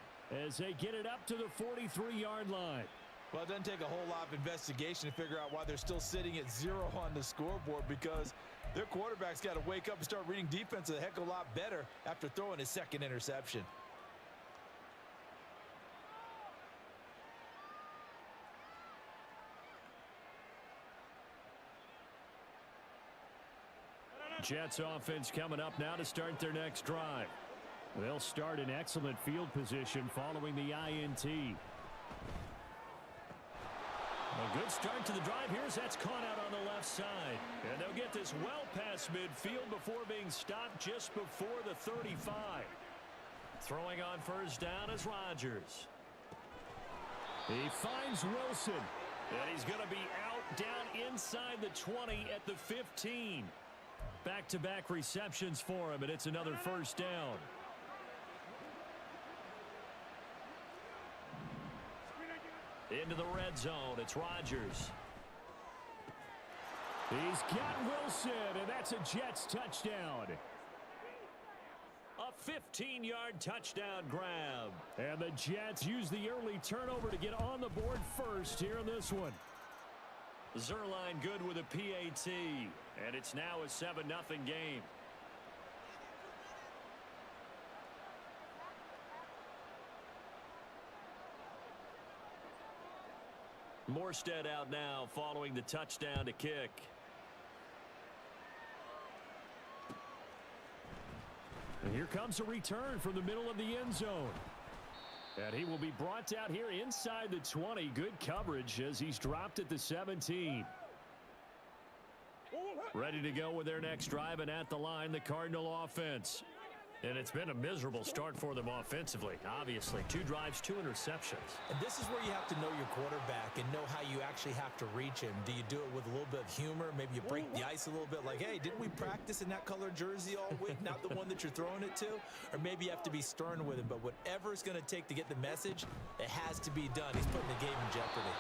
as they get it up to the 43-yard line. Well, it doesn't take a whole lot of investigation to figure out why they're still sitting at 0 on the scoreboard, because their quarterback's got to wake up and start reading defense a heck of a lot better after throwing his 2nd interception. Jets offense coming up now to start their next drive. They'll start in excellent field position following the INT. A good start to the drive. That's caught out on the left side. And they'll get this well past midfield before being stopped just before the 35. Throwing on first down is Rodgers. He finds Wilson. And he's going to be out down inside the 20 at the 15. Back-to-back receptions for him, and it's another first down. Into the red zone, it's Rodgers. He's got Wilson, and that's a Jets touchdown. A 15-yard touchdown grab. And the Jets use the early turnover to get on the board first here in this one. Zerline good with a PAT, and it's now a 7-0 game. Morstead out now following the touchdown to kick. And here comes a return from the middle of the end zone. And he will be brought out here inside the 20. Good coverage as he's dropped at the 17. Ready to go with their next drive, and at the line, the Cardinal offense. And it's been a miserable start for them offensively. Obviously, 2 drives, 2 interceptions. And this is where you have to know your quarterback and know how you actually have to reach him. Do you do it with a little bit of humor? Maybe you break the ice a little bit, like, hey, didn't we practice in that color jersey all week, not the one that you're throwing it to? Or maybe you have to be stern with him. But whatever it's going to take to get the message, it has to be done. He's putting the game in jeopardy.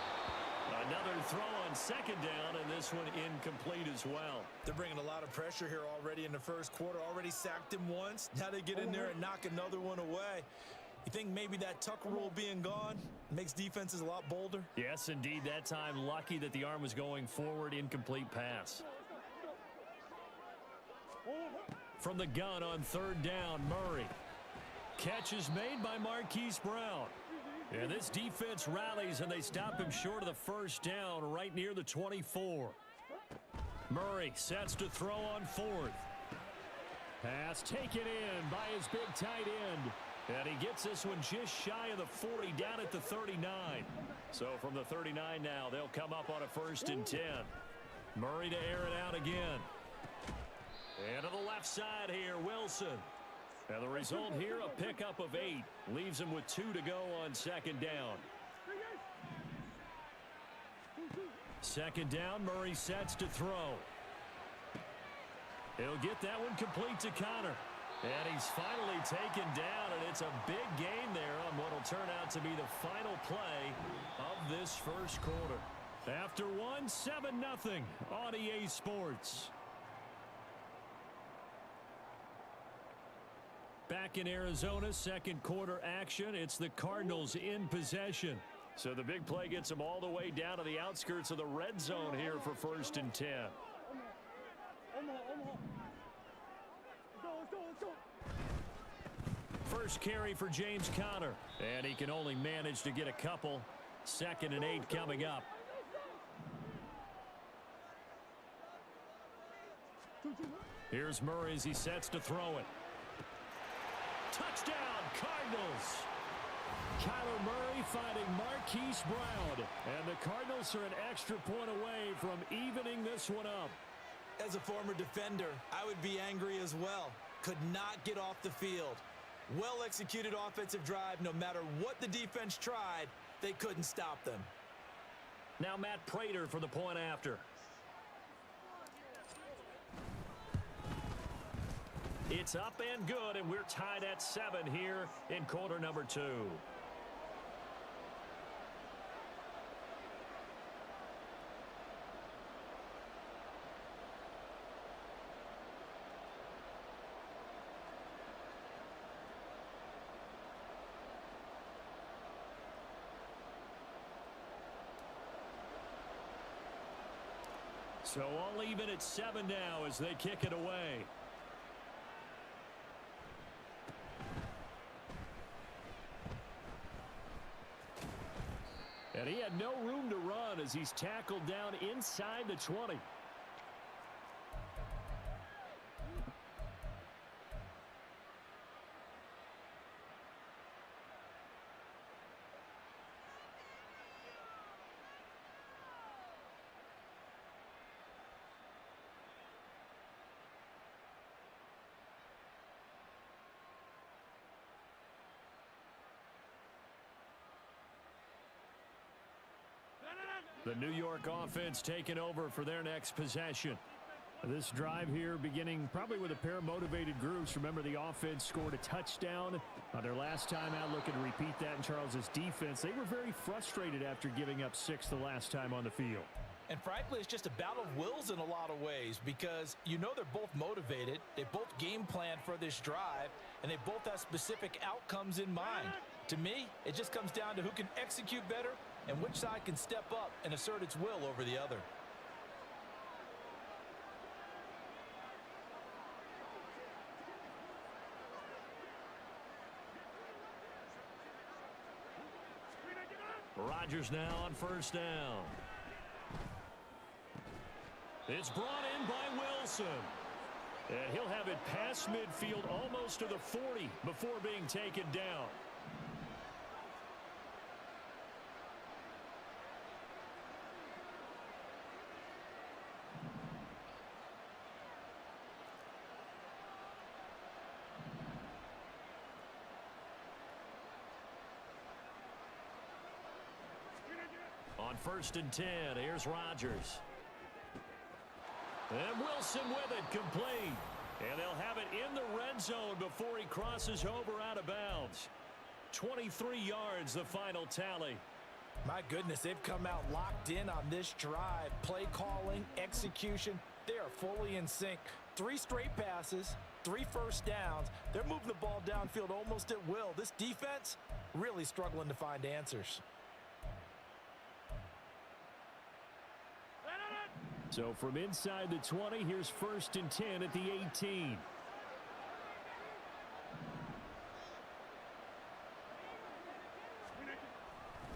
Another throw on second down, and this one incomplete as well. They're bringing a lot of pressure here already in the first quarter. Already sacked him once. Now they get in there and knock another one away. You think maybe that Tucker rule being gone makes defenses a lot bolder? Yes, indeed. That time, lucky that the arm was going forward. Incomplete pass. From the gun on third down, Murray. Catch is made by Marquise Brown. And this defense rallies, and they stop him short of the first down right near the 24. Murray sets to throw on 4th. Pass taken in by his big tight end. And he gets this one just shy of the 40 down at the 39. So from the 39 now, they'll come up on a 1st and 10. Murray to air it out again. And to the left side here, Wilson. And the result here, a pickup of 8. Leaves him with 2 to go on second down. Second down, Murray sets to throw. He'll get that one complete to Connor. And he's finally taken down, and it's a big gain there on what will turn out to be the final play of this first quarter. After one, 7-0 on EA Sports. Back in Arizona, second quarter action. It's the Cardinals in possession. So the big play gets them all the way down to the outskirts of the red zone here for 1st and 10. First carry for James Conner, and he can only manage to get a couple. 2nd and 8 coming up. Here's Murray as he sets to throw it. Touchdown, Cardinals. Kyler Murray finding Marquise Brown, and the Cardinals are an extra point away from evening this one up. As a former defender, I would be angry as well. Could not get off the field. Well-executed offensive drive. No matter what the defense tried, they couldn't stop them. Now Matt Prater for the point after. It's up and good, and we're tied at 7 here in quarter number 2. So all even at 7 now as they kick it away. And he had no room to run as he's tackled down inside the 20. The New York offense taking over for their next possession. This drive here beginning probably with a pair of motivated groups. Remember, the offense scored a touchdown on their last time out, looking to repeat that in Charles's defense. They were very frustrated after giving up 6 the last time on the field. And frankly, it's just a battle of wills in a lot of ways, because you know they're both motivated. They both game plan for this drive, and they both have specific outcomes in mind. To me, it just comes down to who can execute better and which side can step up and assert its will over the other. Rodgers now on 1st down. It's brought in by Wilson. And he'll have it past midfield almost to the 40 before being taken down. On 1st and 10, here's Rodgers. And Wilson with it, complete. And they'll have it in the red zone before he crosses over out of bounds. 23 yards, the final tally. My goodness, they've come out locked in on this drive. Play calling, execution, they are fully in sync. 3 straight passes, 3 first downs. They're moving the ball downfield almost at will. This defense really struggling to find answers. So from inside the 20, here's 1st and 10 at the 18.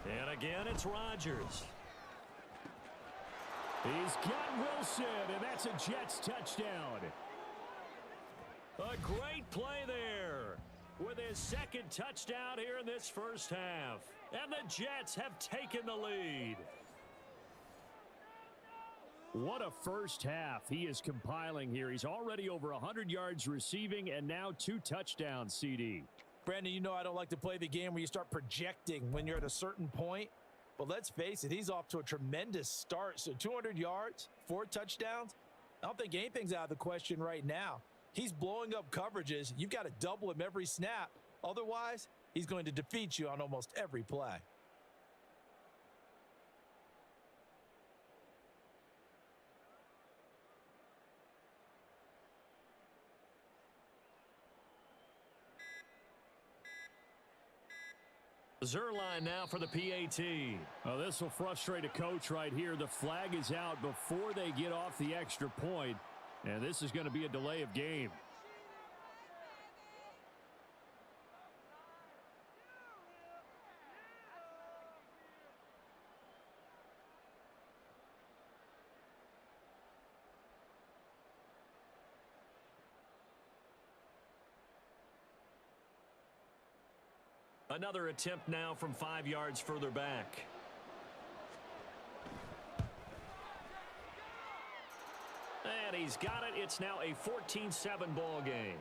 And again, it's Rodgers. He's got Wilson, and that's a Jets touchdown. A great play there with his 2nd touchdown here in this first half. And the Jets have taken the lead. What a first half he is compiling here. He's already over 100 yards receiving and now 2 touchdowns, CD. Brandon, you know I don't like to play the game where you start projecting when you're at a certain point. But let's face it, he's off to a tremendous start. So 200 yards, 4 touchdowns. I don't think anything's out of the question right now. He's blowing up coverages. You've got to double him every snap. Otherwise, he's going to defeat you on almost every play. Zerline now for the PAT. Oh, this will frustrate a coach right here. The flag is out before they get off the extra point, and this is going to be a delay of game. Another attempt now from 5 yards further back. And he's got it. It's now a 14-7 ball game.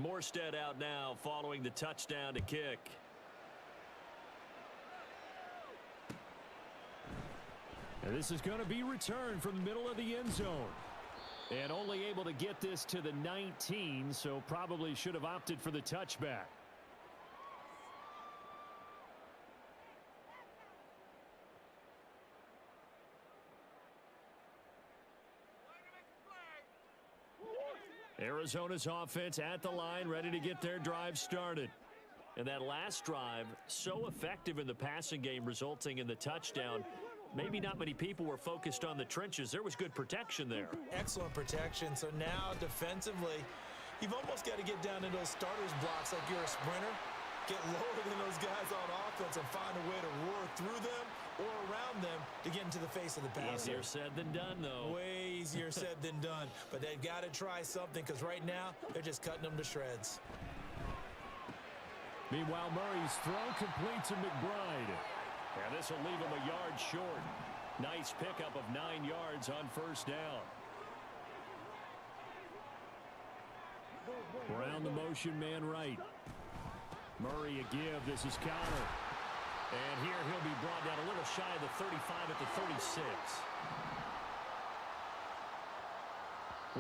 Morstead out now following the touchdown to kick. And this is going to be returned from the middle of the end zone. And only able to get this to the 19, so probably should have opted for the touchback. Arizona's offense at the line, ready to get their drive started. And that last drive, so effective in the passing game, resulting in the touchdown. Maybe not many people were focused on the trenches. There was good protection there. Excellent protection. So now defensively, you've almost got to get down into those starters blocks like you're a sprinter. Get lower than those guys on offense and find a way to roar through them or around them to get into the face of the passer. Easier said than done, though. Way easier said than done. But they've got to try something because right now they're just cutting them to shreds. Meanwhile, Murray's throw complete to McBride. And this will leave him a yard short. Nice pickup of 9 yards on first down. Around the motion man right. Murray a give. This is counter. And here he'll be brought down a little shy of the 35 at the 36.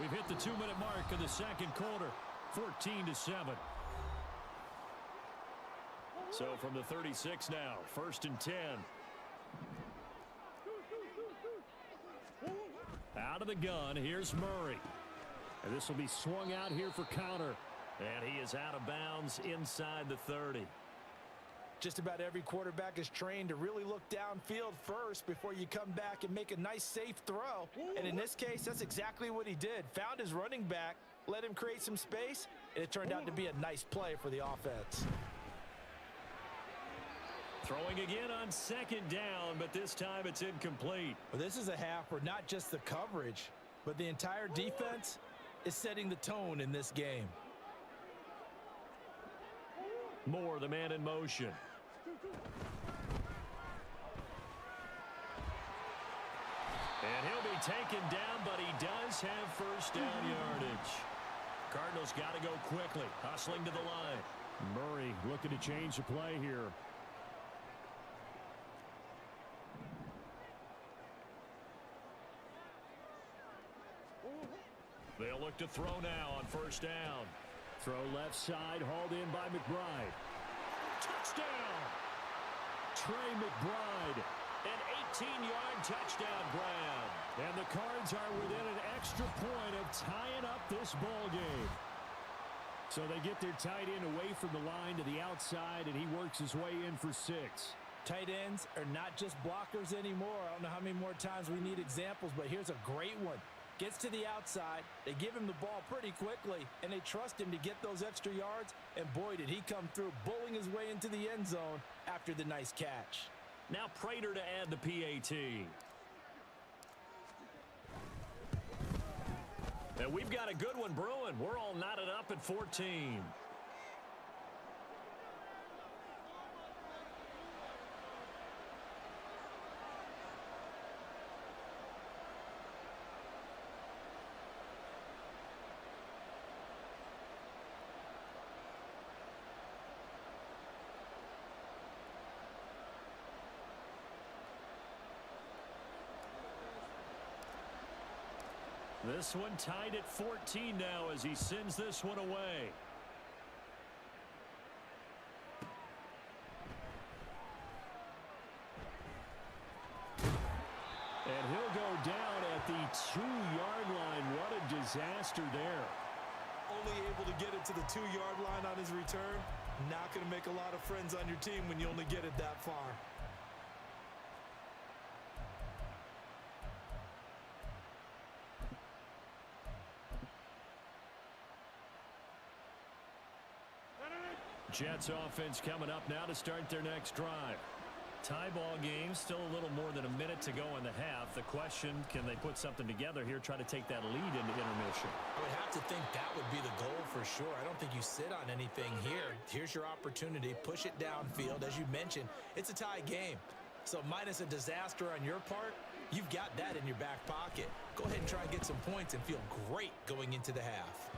We've hit the 2-minute mark in the second quarter. 14-7. So from the 36 now, 1st and 10. Out of the gun, here's Murray. And this will be swung out here for counter. And he is out of bounds inside the 30. Just about every quarterback is trained to really look downfield first before you come back and make a nice, safe throw. And in this case, that's exactly what he did. Found his running back, let him create some space, and it turned out to be a nice play for the offense. Throwing again on 2nd down, but this time it's incomplete. Well, this is a half where not just the coverage, but the entire defense is setting the tone in this game. Moore, the man in motion. And he'll be taken down, but he does have first down yardage. Cardinals got to go quickly, hustling to the line. Murray looking to change the play here. They'll look to throw now on first down. Throw left side, hauled in by McBride. Touchdown! Trey McBride, an 18-yard touchdown grab. And the Cards are within an extra point of tying up this ball game. So they get their tight end away from the line to the outside, and he works his way in for 6. Tight ends are not just blockers anymore. I don't know how many more times we need examples, but here's a great one. Gets to the outside, they give him the ball pretty quickly, and they trust him to get those extra yards, and boy, did he come through, bullying his way into the end zone after the nice catch. Now Prater to add the PAT. And we've got a good one brewing. We're all knotted up at 14. This one tied at 14 now as he sends this one away. And he'll go down at the 2-yard line. What a disaster there. Only able to get it to the 2-yard line on his return. Not going to make a lot of friends on your team when you only get it that far. Jets offense coming up now to start their next drive. Tie ball game, still a little more than a minute to go in the half. The question, can they put something together here, try to take that lead into intermission? I would have to think that would be the goal for sure. I don't think you sit on anything here. Here's your opportunity. Push it downfield. As you mentioned, it's a tie game. So minus a disaster on your part, you've got that in your back pocket. Go ahead and try and get some points and feel great going into the half.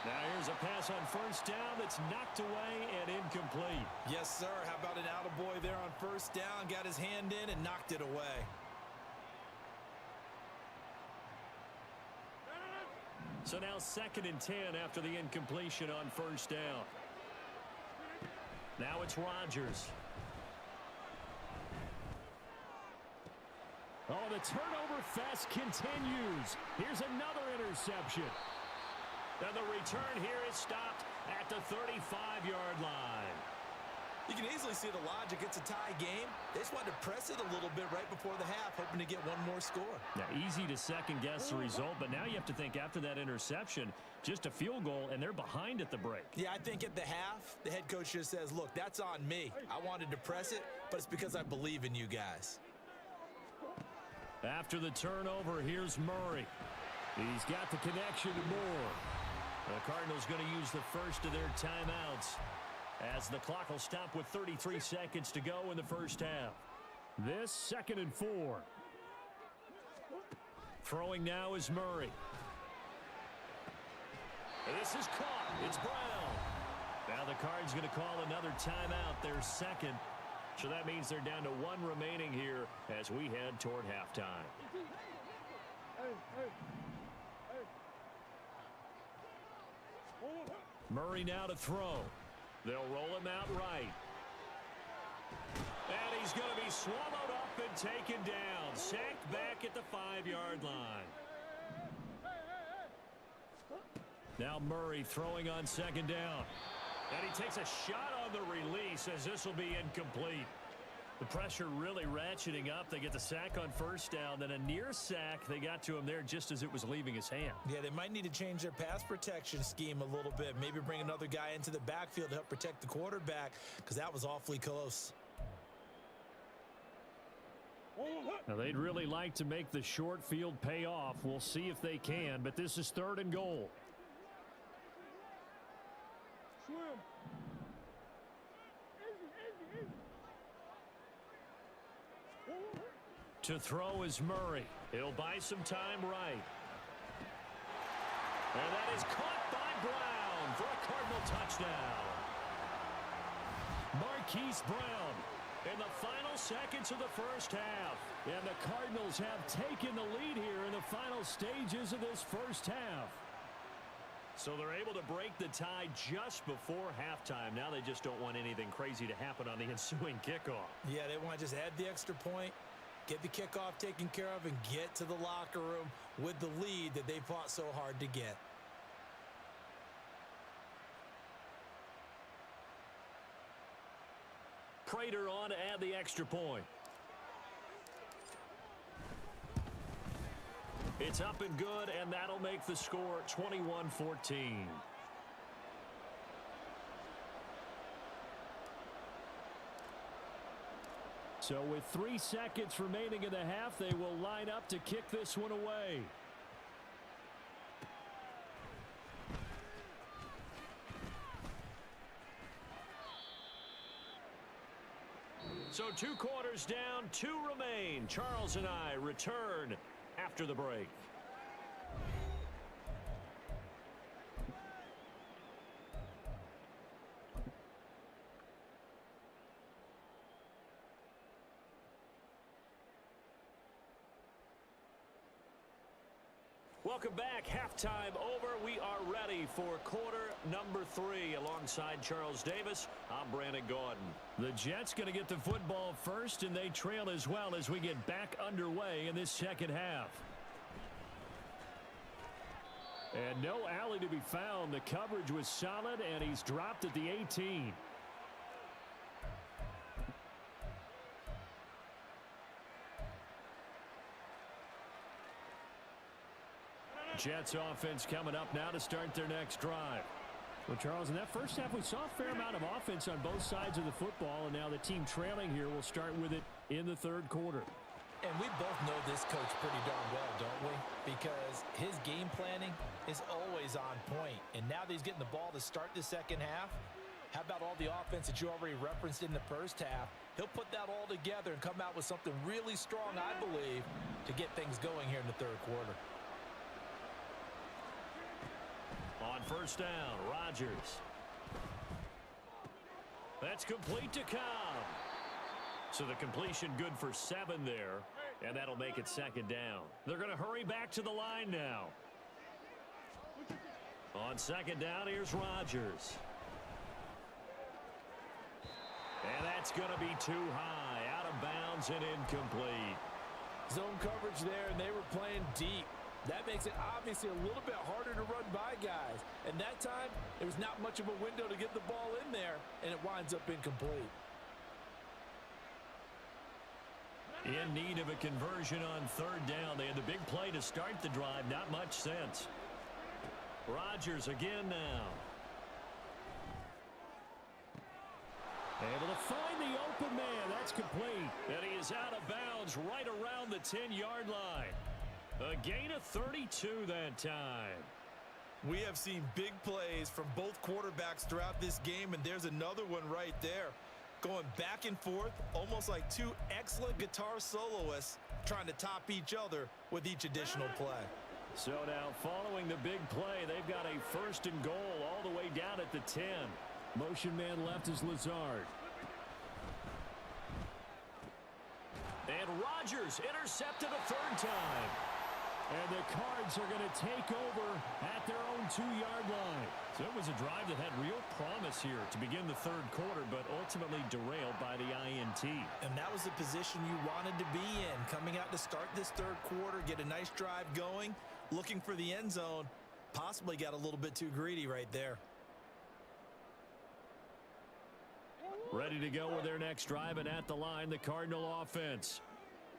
Now here's a pass on first down that's knocked away and incomplete. Yes, sir. How about an attaboy there on first down? Got his hand in and knocked it away. So now 2nd and 10 after the incompletion on first down. Now it's Rodgers. Oh, the turnover fest continues. Here's another interception. And the return here is stopped at the 35-yard line. You can easily see the logic. It's a tie game. They just wanted to press it a little bit right before the half, hoping to get one more score. Now, easy to second-guess the result, but now you have to think after that interception, just a field goal, and they're behind at the break. Yeah, I think at the half, the head coach just says, look, that's on me. I wanted to press it, but it's because I believe in you guys. After the turnover, here's Murray. He's got the connection to Moore. The Cardinals going to use the first of their timeouts as the clock will stop with 33 seconds to go in the first half. This 2nd and 4. Throwing now is Murray. This is caught. It's Brown. Now the Cards going to call another timeout, their second. So that means they're down to 1 remaining here as we head toward halftime. Murray now to throw. They'll roll him out right. And he's going to be swallowed up and taken down. Sacked back at the 5-yard line. Now Murray throwing on 2nd down. And he takes a shot on the release as this will be incomplete. The pressure really ratcheting up. They get the sack on first down. Then a near sack. They got to him there just as it was leaving his hand. Yeah, they might need to change their pass protection scheme a little bit. Maybe bring another guy into the backfield to help protect the quarterback, because that was awfully close. Now, they'd really like to make the short field pay off. We'll see if they can, but this is 3rd and goal. Swim. To throw is Murray. He'll buy some time right. And that is caught by Brown for a Cardinal touchdown. Marquise Brown in the final seconds of the first half. And the Cardinals have taken the lead here in the final stages of this first half. So they're able to break the tie just before halftime. Now they just don't want anything crazy to happen on the ensuing kickoff. Yeah, they want to just add the extra point, get the kickoff taken care of, and get to the locker room with the lead that they fought so hard to get. Prater on to add the extra point. It's up and good, and that'll make the score 21-14. So with 3 seconds remaining in the half, they will line up to kick this one away. 2 quarters down, 2 remain. Charles and I return after the break. Welcome back. Halftime over. We are ready for quarter number 3. Alongside Charles Davis, I'm Brandon Gordon. The Jets going to get the football first, and they trail as well as we get back underway in this second half. And no alley to be found. The coverage was solid, and he's dropped at the 18. Jets offense coming up now to start their next drive. Well, Charles, in that first half, we saw a fair amount of offense on both sides of the football, and now the team trailing here will start with it in the third quarter. And we both know this coach pretty darn well, don't we? Because his game planning is always on point. And now that he's getting the ball to start the second half, how about all the offense that you already referenced in the first half? He'll put that all together and come out with something really strong, I believe, to get things going here in the third quarter. On first down, Rodgers. That's complete to Cobb. So the completion good for 7 there, and that'll make it second down. They're going to hurry back to the line now. On second down, here's Rodgers. And that's going to be too high, out of bounds and incomplete. Zone coverage there, and they were playing deep. That makes it obviously a little bit harder to run by guys. And that time, there was not much of a window to get the ball in there, and it winds up incomplete. In need of a conversion on third down. They had the big play to start the drive. Not much sense. Rodgers again now. Able to find the open man. That's complete. And he is out of bounds right around the 10-yard line. A gain of 32 that time. We have seen big plays from both quarterbacks throughout this game, and there's another one right there. Going back and forth, almost like 2 excellent guitar soloists trying to top each other with each additional play. So now following the big play, they've got a first and goal all the way down at the 10. Motion man left is Lazard. And Rodgers intercepted a 3rd time. And the Cards are going to take over at their own 2-yard line. So it was a drive that had real promise here to begin the third quarter, but ultimately derailed by the INT. And that was the position you wanted to be in. Coming out to start this third quarter, get a nice drive going, looking for the end zone. Possibly got a little bit too greedy right there. Ready to go with their next drive, and at the line, the Cardinal offense.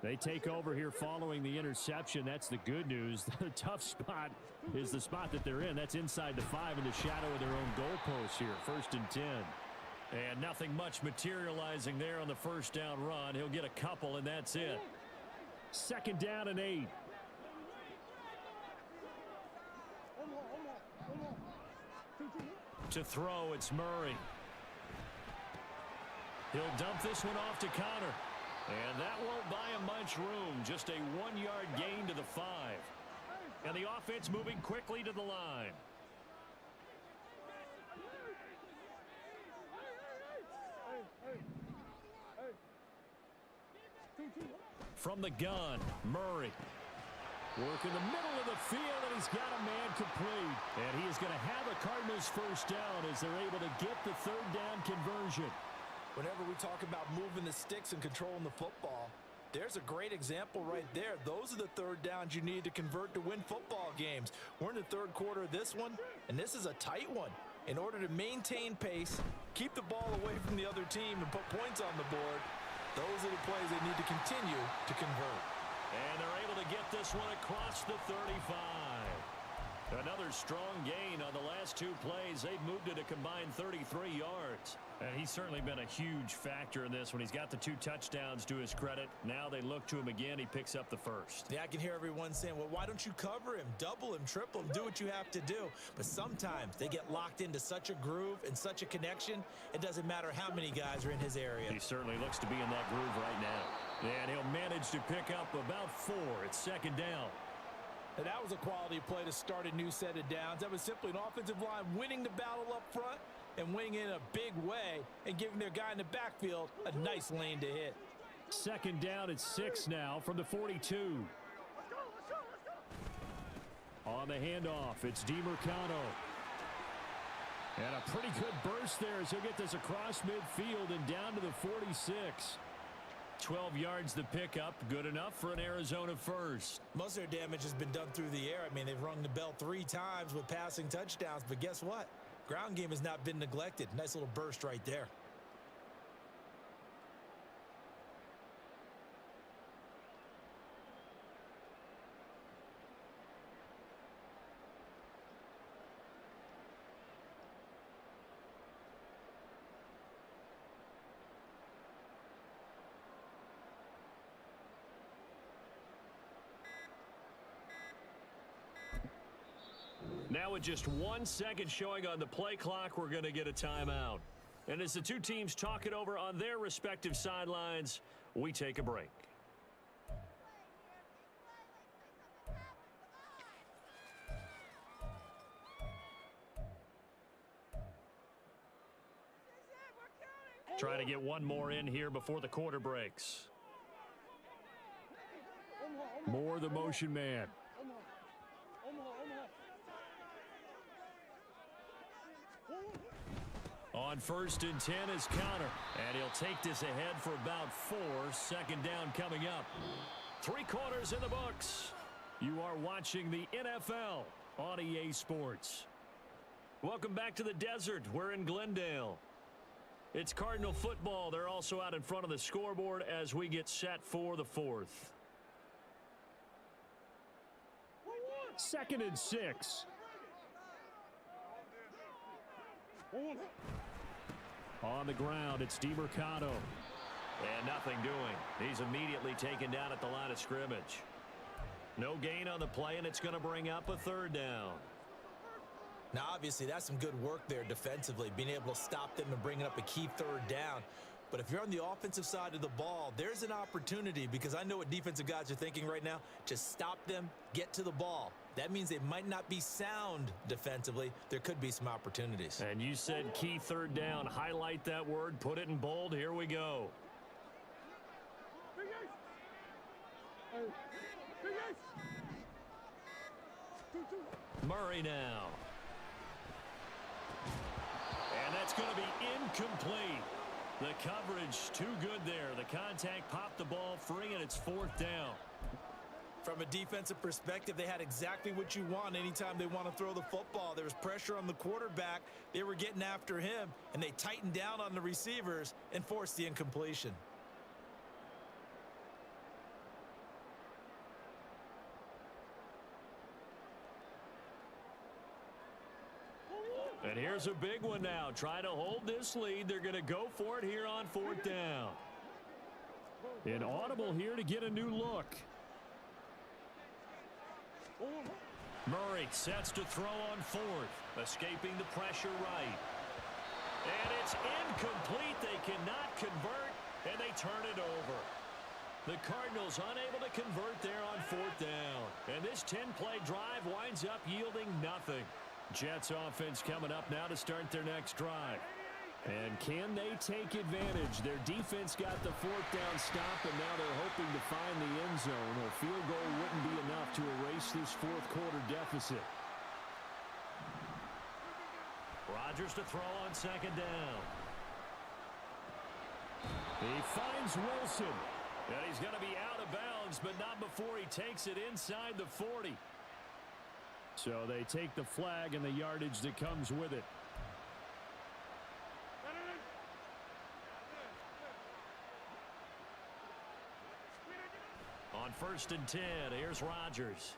They take over here following the interception. That's the good news. The tough spot is the spot that they're in. That's inside the 5 in the shadow of their own goalpost here. 1st and 10. And nothing much materializing there on the first down run. He'll get a couple, and that's it. 2nd down and 8. To throw, it's Murray. He'll dump this one off to Connor. And that won't buy him much room. Just a 1-yard gain to the 5. And the offense moving quickly to the line. From the gun, Murray. Work in the middle of the field, and he's got a man complete. And he is going to have a Cardinals first down as they're able to get the 3rd down conversion. Whenever we talk about moving the sticks and controlling the football, there's a great example right there. Those are the 3rd downs you need to convert to win football games. We're in the third quarter of this one, and this is a tight one. In order to maintain pace, keep the ball away from the other team, and put points on the board, those are the plays they need to continue to convert. And they're able to get this one across the 35. Another strong gain on the last 2 plays. They've moved it a combined 33 yards. And he's certainly been a huge factor in this when he's got the 2 touchdowns to his credit. Now they look to him again. He picks up the first. Yeah, I can hear everyone saying, well, why don't you cover him, double him, triple him, do what you have to do. But sometimes they get locked into such a groove and such a connection, it doesn't matter how many guys are in his area. He certainly looks to be in that groove right now. And he'll manage to pick up about 4. It's second down. And that was a quality play to start a new set of downs. That was simply an offensive line winning the battle up front and winning in a big way and giving their guy in the backfield a nice lane to hit. Second down at 6 now from the 42. On the handoff, it's DiMercado. And a pretty good burst there as he'll get this across midfield and down to the 46. 12 yards the pickup, good enough for an Arizona first. Most of their damage has been done through the air. I mean, they've rung the bell 3 times with passing touchdowns, but guess what? Ground game has not been neglected. Nice little burst right there. Now with just 1 second showing on the play clock, we're going to get a timeout. And as the 2 teams talk it over on their respective sidelines, we take a break. Try to get one more in here before the quarter breaks. More the motion man. On 1st and 10 is Connor, and he'll take this ahead for about 4. Second down coming up. 3 quarters in the books. You are watching the NFL on EA Sports. Welcome back to the desert. We're in Glendale. It's Cardinal football. They're also out in front of the scoreboard as we get set for the 4th. 2nd and 6. On the ground, it's DiMercado. And nothing doing. He's immediately taken down at the line of scrimmage. No gain on the play, and it's going to bring up a 3rd down. Now, obviously, that's some good work there defensively, being able to stop them and bringing up a key 3rd down. But if you're on the offensive side of the ball, there's an opportunity, because I know what defensive guys are thinking right now. Just stop them, get to the ball. That means they might not be sound defensively. There could be some opportunities. And you said key 3rd down. Highlight that word. Put it in bold. Here we go. Murray now. And that's going to be incomplete. The coverage too good there. The contact popped the ball free, and it's 4th down. From a defensive perspective, they had exactly what you want anytime they want to throw the football. There was pressure on the quarterback. They were getting after him, and they tightened down on the receivers and forced the incompletion. And here's a big one now. Trying to hold this lead. They're going to go for it here on 4th down. An audible here to get a new look. Murray sets to throw on 4th, escaping the pressure right. And it's incomplete. They cannot convert, and they turn it over. The Cardinals unable to convert there on 4th down. And this 10-play drive winds up yielding nothing. Jets offense coming up now to start their next drive. And can they take advantage? Their defense got the 4th down stop, and now they're hoping to find the end zone. A field goal wouldn't be enough to erase this 4th quarter deficit. Rodgers to throw on 2nd down. He finds Wilson. And he's going to be out of bounds, but not before he takes it inside the 40. So they take the flag and the yardage that comes with it. On 1st and 10, here's Rodgers.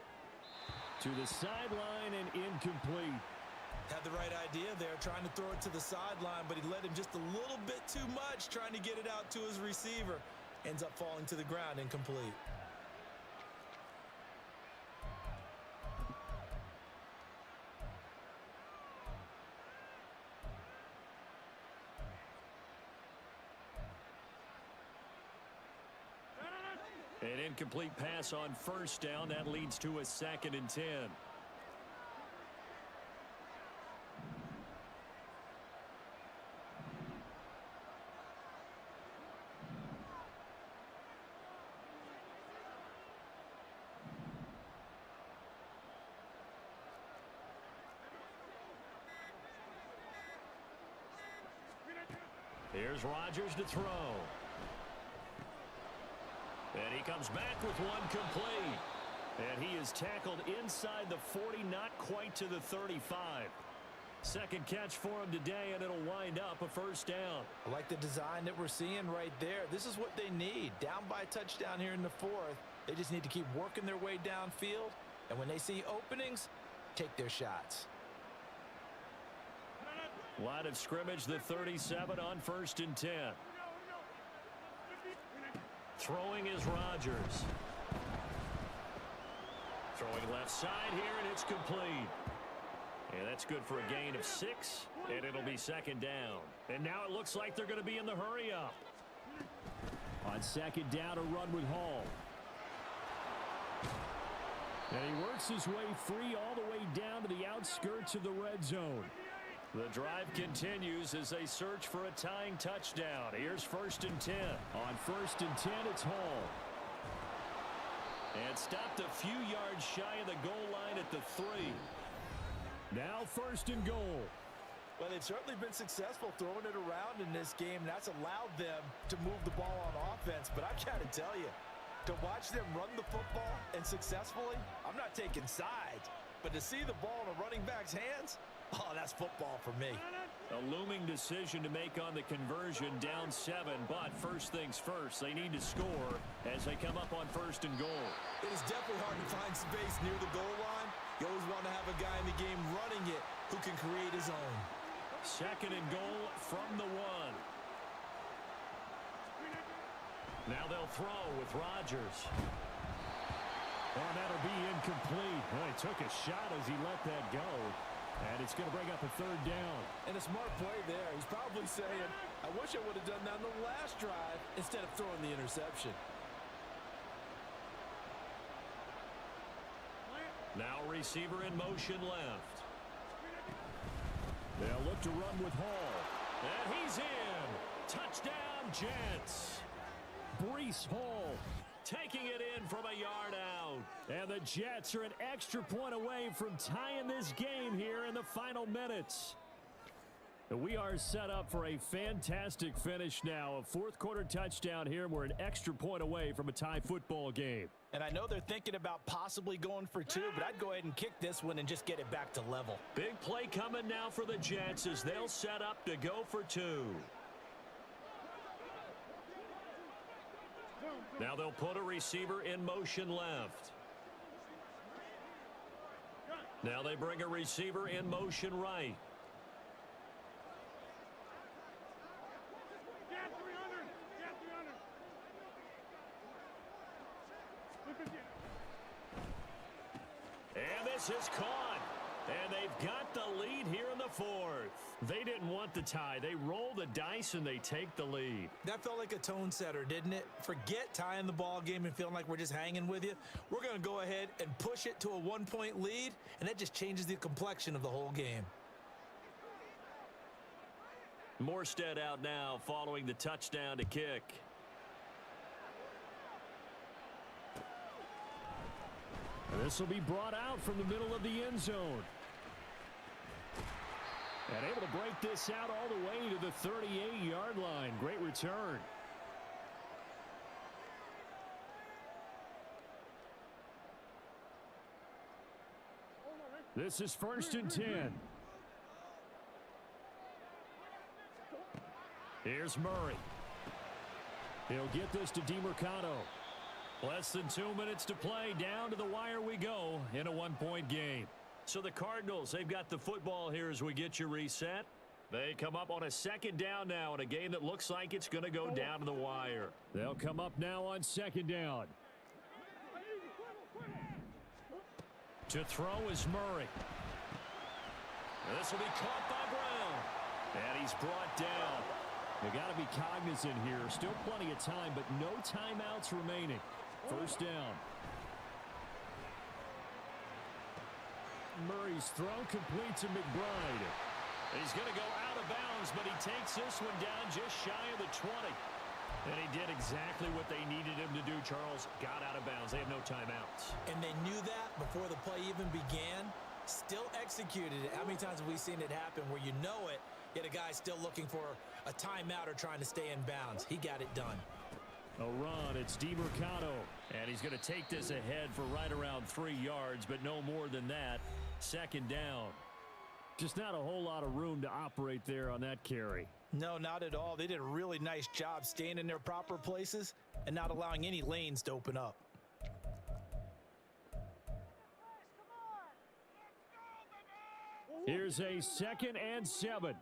To the sideline and incomplete. Had the right idea there, trying to throw it to the sideline, but he led him just a little bit too much, trying to get it out to his receiver. Ends up falling to the ground, incomplete. An incomplete pass on first down. That leads to a 2nd and 10. Here's Rodgers to throw. And he comes back with one complete. And he is tackled inside the 40, not quite to the 35. Second catch for him today, and it'll wind up a first down. I like the design that we're seeing right there. This is what they need. Down by a touchdown here in the 4th. They just need to keep working their way downfield. And when they see openings, take their shots. Line of scrimmage, the 37 on 1st and 10. Throwing is Rodgers. Throwing left side here, and it's complete. And that's good for a gain of 6, and it'll be 2nd down. And now it looks like they're going to be in the hurry-up. On 2nd down, a run with Hall. And he works his way free all the way down to the outskirts of the red zone. The drive continues as they search for a tying touchdown. Here's 1st and 10. On 1st and 10, it's Hall. And stopped a few yards shy of the goal line at the 3. Now 1st and goal. Well, they've certainly been successful throwing it around in this game. That's allowed them to move the ball on offense. But I've got to tell you, to watch them run the football and successfully, I'm not taking sides. But to see the ball in a running back's hands, oh, that's football for me. A looming decision to make on the conversion, down 7. But first things first, they need to score as they come up on 1st and goal. It is definitely hard to find space near the goal line. You always want to have a guy in the game running it who can create his own. 2nd and goal from the 1. Now they'll throw with Rodgers. And that'll be incomplete. Well, he took a shot as he let that go. And it's going to bring up a 3rd down. And a smart play there. He's probably saying, I wish I would have done that on the last drive instead of throwing the interception. Now receiver in motion left. They'll look to run with Hall. And he's in. Touchdown, Jets. Breece Hall taking it in from a yard out. And the Jets are an extra point away from tying this game here in the final minutes. We are set up for a fantastic finish now. A 4th quarter touchdown here. We're an extra point away from a tie football game. And I know they're thinking about possibly going for 2, but I'd go ahead and kick this one and just get it back to level. Big play coming now for the Jets as they'll set up to go for 2. Now they'll put a receiver in motion left. Now they bring a receiver in motion right. And this is caught. And they've got the lead here in the 4th. They didn't want the tie. They roll the dice and they take the lead. That felt like a tone setter, didn't it? Forget tying the ball game and feeling like we're just hanging with you. We're going to go ahead and push it to a 1-point lead, and that just changes the complexion of the whole game. Morstead out now following the touchdown to kick. And this will be brought out from the middle of the end zone. And able to break this out all the way to the 38-yard line. Great return. This is 1st and 10. Here's Murray. He'll get this to DeMercado. Play Less than 2 minutes to play. Down to the wire we go in a one-point game. So the Cardinals, they've got the football here as we get you reset. They come up on a second down now in a game that looks like it's going to go down to the wire. They'll come up now on second down. To throw is Murray. This will be caught by Brown. And he's brought down. You got to be cognizant here. Still plenty of time, but no timeouts remaining. First down. Murray's throw complete to McBride. He's going to go out of bounds, but he takes this one down just shy of the 20. And he did exactly what they needed him to do, Charles. Got out of bounds. They have no timeouts. And they knew that before the play even began. Still executed it. How many times have we seen it happen where you know it, yet a guy's still looking for a timeout or trying to stay in bounds? He got it done. A run. It's DiMercato. And he's going to take this ahead for right around 3 yards, but no more than that. Second down. Just not a whole lot of room to operate there on that carry. No, not at all. They did a really nice job staying in their proper places and not allowing any lanes to open up. Here's a 2nd and 7.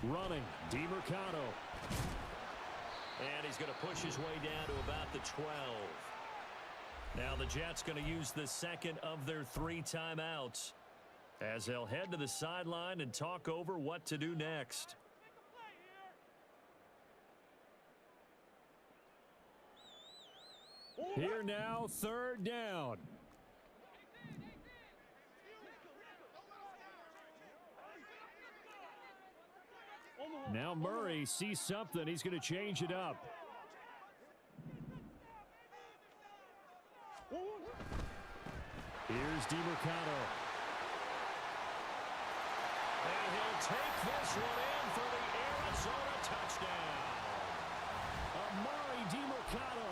Running, DiMercato. And he's going to push his way down to about the 12. Now the Jets going to use the second of their 3 timeouts as they'll head to the sideline and talk over what to do next. Here now, 3rd down. Now Murray sees something. He's going to change it up. Here's DiMercato. And he'll take this one in for the Arizona touchdown. Amari DiMercato.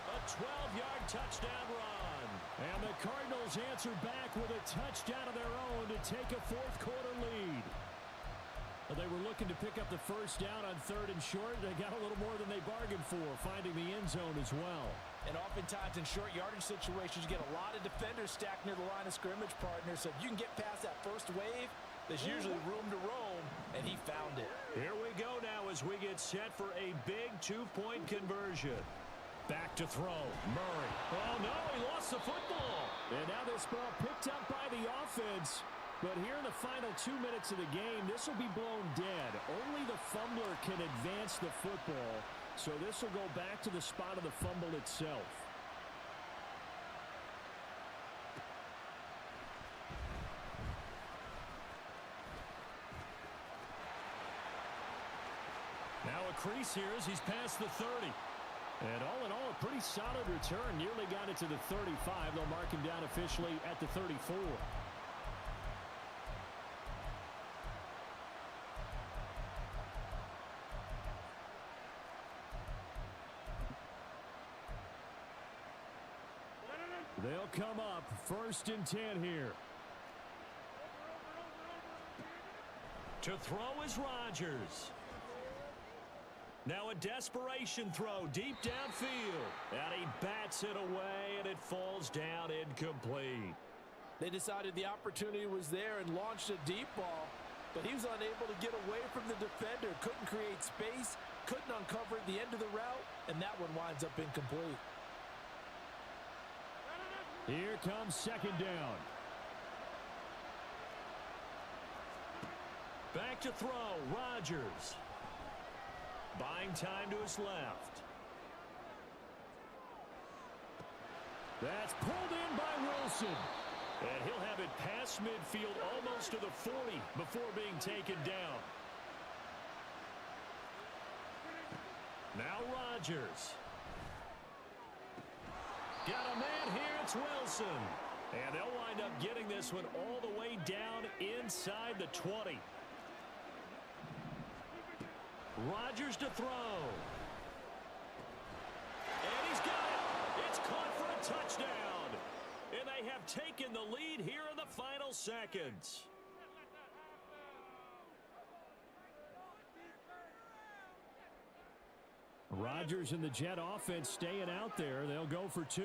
A 12-yard touchdown run. And the Cardinals answer back with a touchdown of their own to take a 4th quarter lead. They were looking to pick up the first down on 3rd and short. They got a little more than they bargained for, finding the end zone as well. And oftentimes in short yardage situations, you get a lot of defenders stacked near the line of scrimmage, partner. So if you can get past that first wave, there's usually room to roam, and he found it. Here we go now as we get set for a big 2-point conversion. Back to throw. Murray. Oh, no, he lost the football. And now this ball picked up by the offense. But here in the final 2 minutes of the game, this will be blown dead. Only the fumbler can advance the football, so this will go back to the spot of the fumble itself. Now a crease here as he's past the 30. And all in all, a pretty solid return. Nearly got it to the 35. They'll mark him down officially at the 34. They'll come up 1st and 10 here. To throw is Rodgers. Now a desperation throw deep downfield. And he bats it away, and it falls down incomplete. They decided the opportunity was there and launched a deep ball, but he was unable to get away from the defender. Couldn't create space, couldn't uncover the end of the route, and that one winds up incomplete. Here comes 2nd down. Back to throw, Rodgers. Buying time to his left. That's pulled in by Wilson. And he'll have it past midfield almost to the 40 before being taken down. Now Rodgers. Got a man here, it's Wilson. And they'll wind up getting this one all the way down inside the 20. Rodgers to throw. And he's got it. It's caught for a touchdown. And they have taken the lead here in the final seconds. Rodgers and the Jet offense staying out there. They'll go for 2.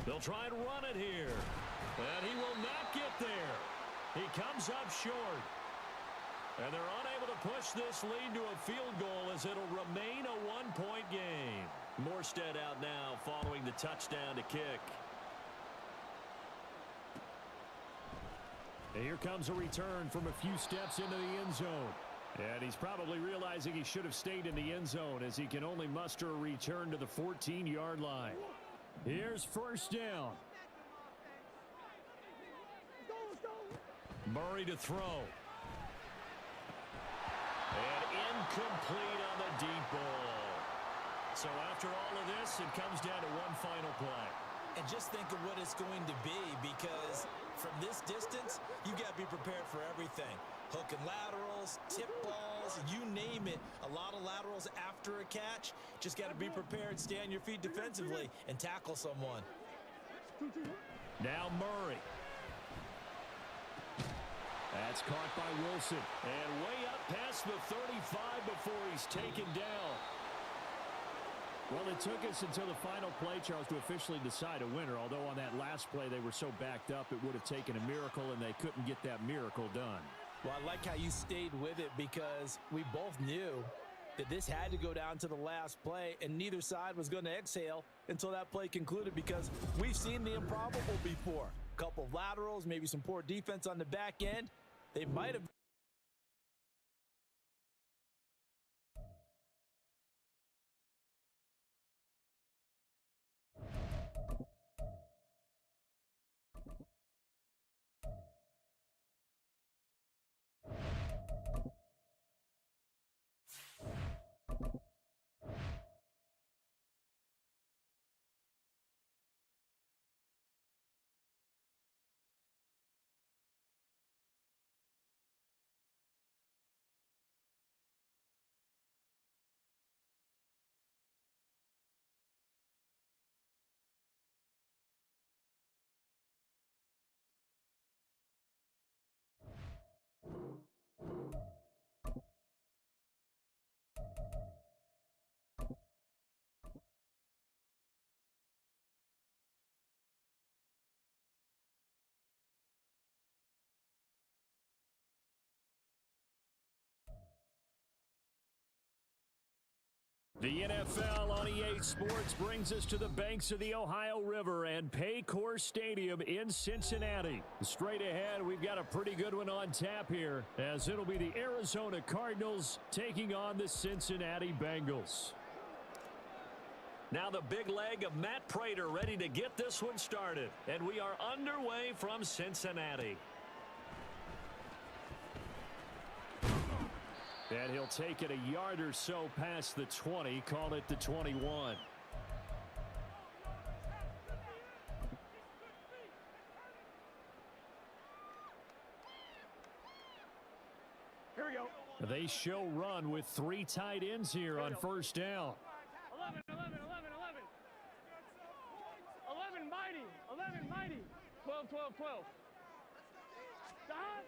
They'll try and run it here. And he will not get there. He comes up short. And they're unable to push this lead to a field goal as it'll remain a one-point game. Morstead out now following the touchdown to kick. And here comes a return from a few steps into the end zone. And he's probably realizing he should have stayed in the end zone as he can only muster a return to the 14-yard line. Here's first down. Murray to throw. And incomplete on the deep ball. So after all of this, it comes down to one final play. And just think of what it's going to be, because from this distance, you've got to be prepared for everything. Hook and laterals, tip balls, you name it. A lot of laterals after a catch. Just got to be prepared, stay on your feet defensively, and tackle someone. Now Murray. That's caught by Wilson. And way up past the 35 before he's taken down. Well, it took us until the final play, Charles, to officially decide a winner. Although on that last play they were so backed up, it would have taken a miracle, and they couldn't get that miracle done. Well, I like how you stayed with it, because we both knew that this had to go down to the last play, and neither side was going to exhale until that play concluded, because we've seen the improbable before. A couple of laterals, maybe some poor defense on the back end. They might have. The NFL on EA Sports brings us to the banks of the Ohio River and Paycor Stadium in Cincinnati. Straight ahead, we've got a pretty good one on tap here, as it'll be the Arizona Cardinals taking on the Cincinnati Bengals. Now the big leg of Matt Prater ready to get this one started, and we are underway from Cincinnati. And he'll take it a yard or so past the 20, call it the 21. Here we go. They show run with 3 tight ends here on first down. 11, 11, 11, 11. 11 mighty. 11 mighty. 12, 12, 12. Stop.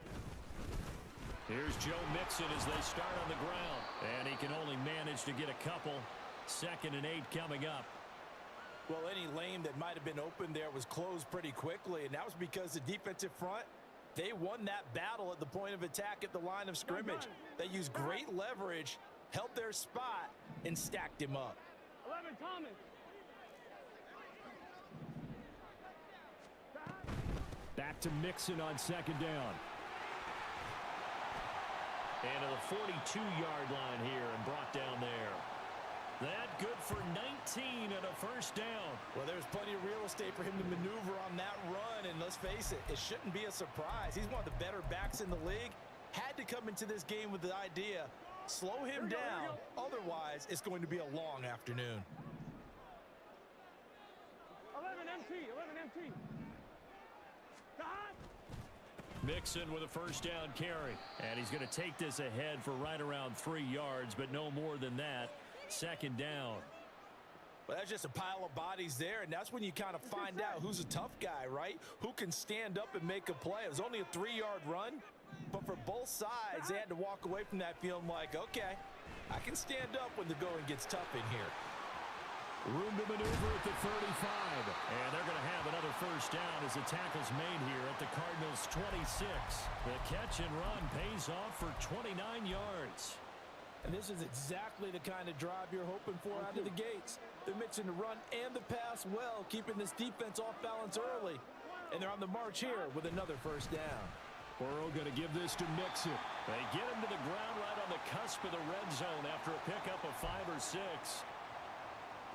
Here's Joe Mixon as they start on the ground. And he can only manage to get a couple. 2nd and 8 coming up. Well, any lane that might have been open there was closed pretty quickly, and that was because the defensive front, they won that battle at the point of attack at the line of scrimmage. They used great leverage, held their spot, and stacked him up. 11, Thomas. Back to Mixon on 2nd down. And to the 42-yard line here and brought down there. That good for 19 and a first down. Well, there's plenty of real estate for him to maneuver on that run, and let's face it, it shouldn't be a surprise. He's one of the better backs in the league. Had to come into this game with the idea Slow him down. Otherwise, it's going to be a long afternoon. 11 MT, 11 MT. Stop. Mixon with a first down carry. And he's going to take this ahead for right around 3 yards, but no more than that. Second down. Well, that's just a pile of bodies there, and that's when you kind of find out who's a tough guy, right? Who can stand up and make a play. It was only a 3-yard run, but for both sides, they had to walk away from that feeling like, okay, I can stand up when the going gets tough in here. Room to maneuver at the 35. And they're going to have another first down as the tackle's made here at the Cardinals' 26. The catch and run pays off for 29 yards. And this is exactly the kind of drive you're hoping for out of the gates. They're mixing the run and the pass well, keeping this defense off balance early. And they're on the march here with another first down. Burrow going to give this to Mixon. They get him to the ground right on the cusp of the red zone after a pickup of 5 or 6.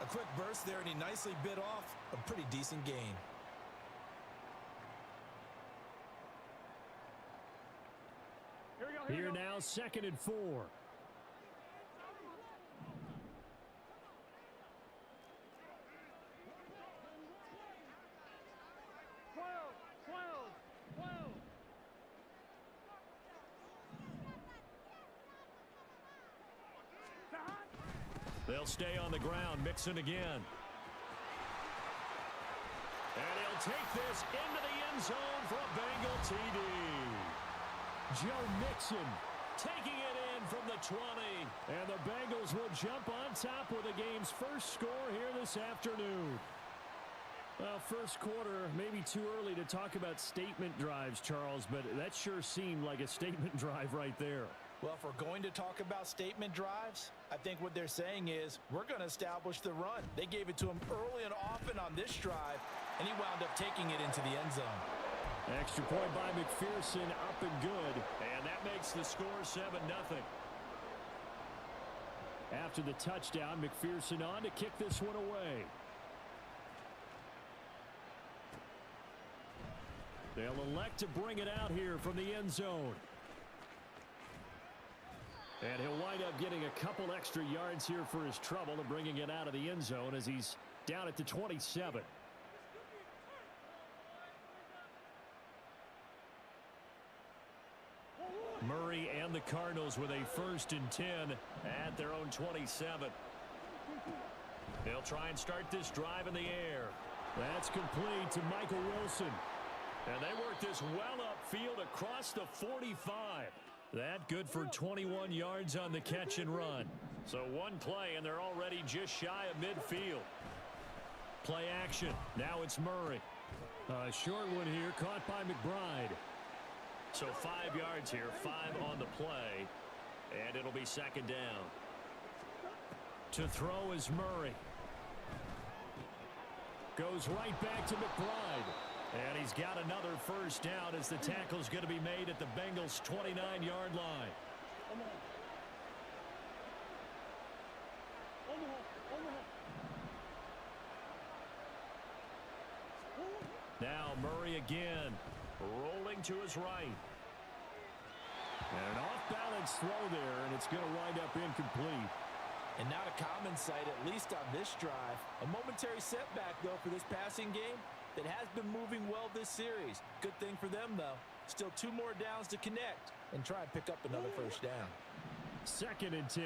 A quick burst there, and he nicely bit off a pretty decent gain. Here we go. Here now, 2nd and 4. 12. They'll stay on the ground. Mixon again. And he'll take this into the end zone for a Bengal TD. Joe Mixon taking it in from the 20. And the Bengals will jump on top with the game's first score here this afternoon. Well, first quarter, maybe too early to talk about statement drives, Charles, but that sure seemed like a statement drive right there. Well, if we're going to talk about statement drives, I think what they're saying is we're going to establish the run. They gave it to him early and often on this drive, and he wound up taking it into the end zone. Extra point by McPherson, up and good, and that makes the score 7-0. After the touchdown, McPherson on to kick this one away. They'll elect to bring it out here from the end zone. And he'll wind up getting a couple extra yards here for his trouble and bringing it out of the end zone as he's down at the 27. Murray and the Cardinals with a 1st and 10 at their own 27. They'll try and start this drive in the air. That's complete to Michael Wilson. And they work this well upfield across the 45. That good for 21 yards on the catch and run. So one play, and they're already just shy of midfield. Play action. Now it's Murray. A short one here, caught by McBride. So 5 yards here, 5 on the play. And it'll be 2nd down. To throw is Murray. Goes right back to McBride. And he's got another first down as the tackle's going to be made at the Bengals' 29-yard line. Now Murray again, rolling to his right. And an off-balance throw there, and it's going to wind up incomplete. And not a common sight, at least on this drive. A momentary setback, though, for this passing game that has been moving well this series. Good thing for them, though. Still 2 more downs to connect and try and pick up another first down. 2nd and 10.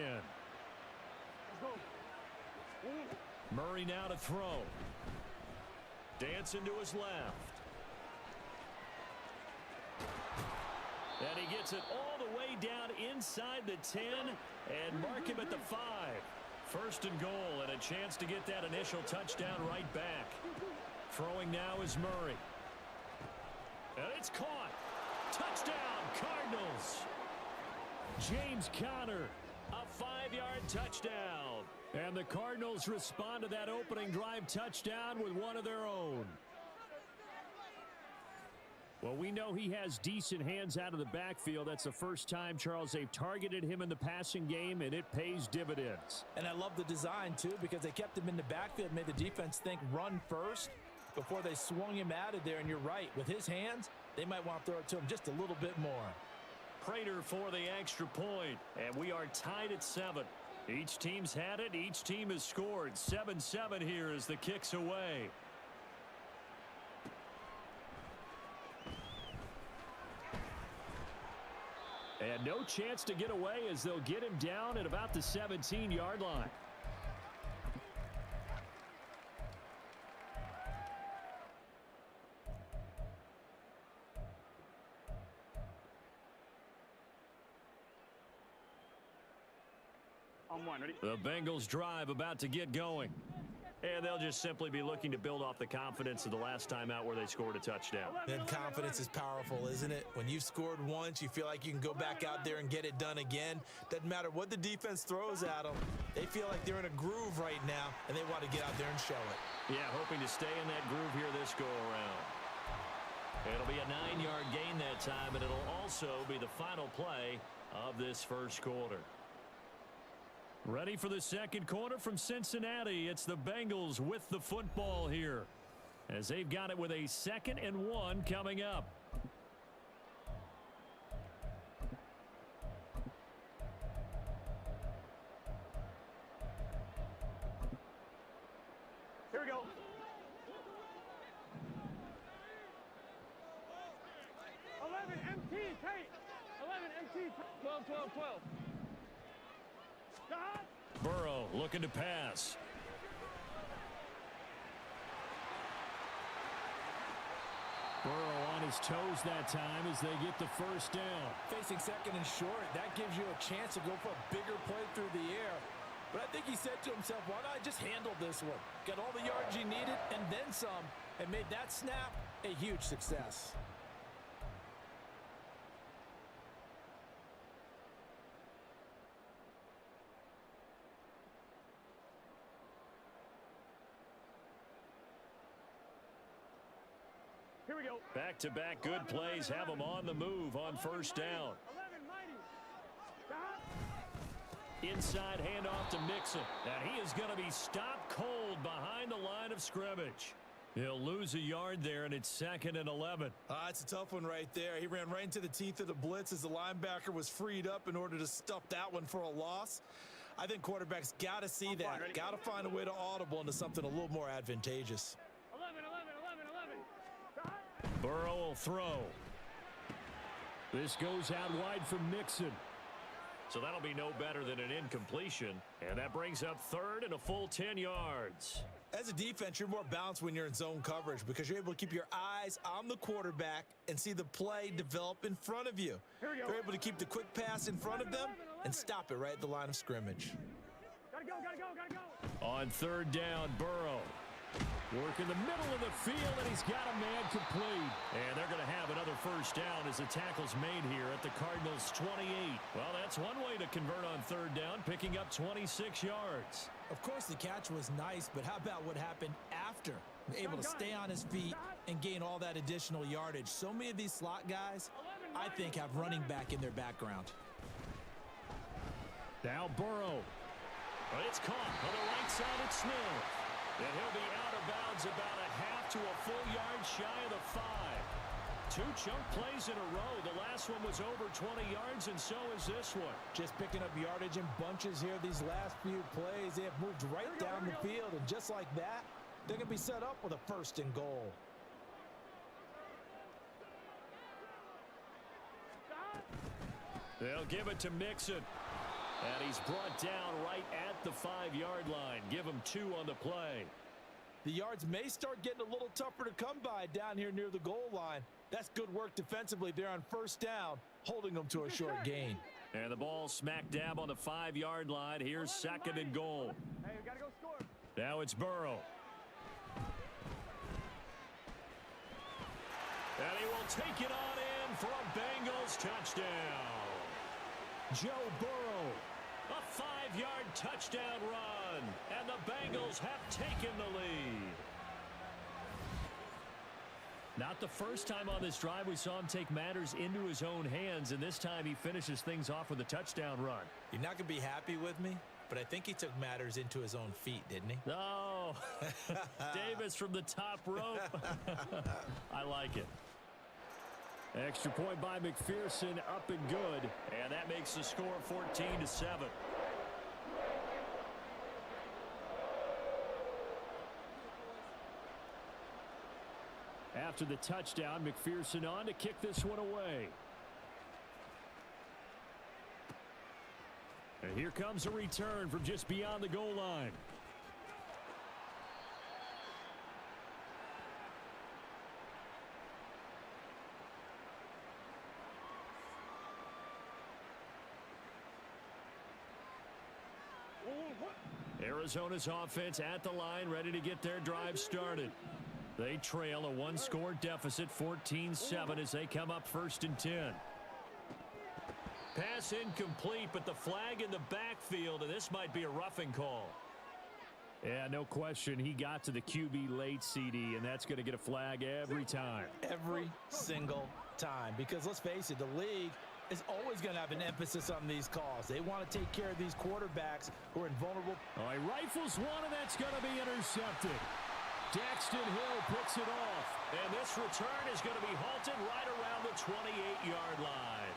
Murray now to throw. Dancing to his left. And he gets it all the way down inside the 10 and mark him at the 5. 1st and goal, and a chance to get that initial touchdown right back. Throwing now is Murray. And it's caught. Touchdown, Cardinals. James Conner, a 5-yard touchdown. And the Cardinals respond to that opening drive touchdown with one of their own. Well, we know he has decent hands out of the backfield. That's the first time, Charles, they've targeted him in the passing game, and it pays dividends. And I love the design, too, because they kept him in the backfield, made the defense think run first before they swung him out of there. And you're right, with his hands, they might want to throw it to him just a little bit more. Prater for the extra point, and we are tied at 7. Each team's had it. Each team has scored. 7-7 here as the kick's away. And no chance to get away as they'll get him down at about the 17-yard line. On one, ready? The Bengals drive about to get going. And they'll just simply be looking to build off the confidence of the last time out where they scored a touchdown. Then confidence is powerful, isn't it? When you've scored once, you feel like you can go back out there and get it done again. Doesn't matter what the defense throws at them. They feel like they're in a groove right now, and they want to get out there and show it. Yeah, hoping to stay in that groove here this go-around. It'll be a 9-yard gain that time, and it'll also be the final play of this first quarter. Ready for the second quarter from Cincinnati. It's the Bengals with the football here, as they've got it with a 2nd and 1 coming up. Here we go. 11 MT, Tate. 11 MT, 12, 12, 12. Stop. Burrow looking to pass. Burrow on his toes that time as they get the first down. Facing 2nd and short, that gives you a chance to go for a bigger play through the air. But I think he said to himself, why not just handle this one? Got all the yards he needed and then some, and made that snap a huge success. Here we go. Back-to-back good plays have them on the move on first down. 11 mighty. Stop. Inside handoff to Mixon. And he is going to be stopped cold behind the line of scrimmage. He'll lose a yard there, and it's 2nd and 11. It's a tough one right there. He ran right into the teeth of the blitz as the linebacker was freed up in order to stuff that one for a loss. I think quarterbacks got to see that. Got to find a way to audible into something a little more advantageous. 11, 11, 11, 11. Stop. Burrow will throw. This goes out wide for Mixon. So that'll be no better than an incompletion. And that brings up 3rd and a full 10 yards. As a defense, you're more balanced when you're in zone coverage because you're able to keep your eyes on the quarterback and see the play develop in front of you. You're able to keep the quick pass in front of them and stop it right at the line of scrimmage. Gotta go, gotta go, gotta go. On 3rd down, Burrow. Work in the middle of the field, and he's got a man complete. And they're going to have another first down as the tackle's made here at the Cardinals' 28. Well, that's one way to convert on 3rd down, picking up 26 yards. Of course, the catch was nice, but how about what happened after? Able to stay on his feet and gain all that additional yardage. So many of these slot guys, I think, have running back in their background. Now Burrow. But it's caught on the right side at Smith. And he'll be out of bounds about a half to a full yard shy of the 5. 2 chunk plays in a row. The last one was over 20 yards, and so is this one. Just picking up yardage in bunches here these last few plays. They have moved right down the field, and just like that, they're going to be set up with a 1st and goal. They'll give it to Mixon. And he's brought down right at the 5-yard line. Give him 2 on the play. The yards may start getting a little tougher to come by down here near the goal line. That's good work defensively there on 1st down, holding them to a short gain. And the ball smack dab on the 5-yard line. Here's 2nd and goal. Hey, we gotta go score. Now it's Burrow. And he will take it on in for a Bengals touchdown. Joe Burrow, a 5-yard touchdown run, and the Bengals have taken the lead. Not the first time on this drive we saw him take matters into his own hands, and this time he finishes things off with a touchdown run. You're not going to be happy with me, but I think he took matters into his own feet, didn't he? Oh, Davis from the top rope. I like it. Extra point by McPherson, up and good. And that makes the score 14-7. After the touchdown, McPherson on to kick this one away. And here comes a return from just beyond the goal line. Arizona's offense at the line, ready to get their drive started. They trail a one-score deficit, 14-7, as they come up 1st and 10. Pass incomplete, but the flag in the backfield, and this might be a roughing call. Yeah, no question. He got to the QB late, CD, and that's going to get a flag every time. Every single time. Because let's face it, the league is always going to have an emphasis on these calls. They want to take care of these quarterbacks who are invulnerable. Oh, he rifles one, and that's going to be intercepted. Daxton Hill picks it off, and this return is going to be halted right around the 28-yard line.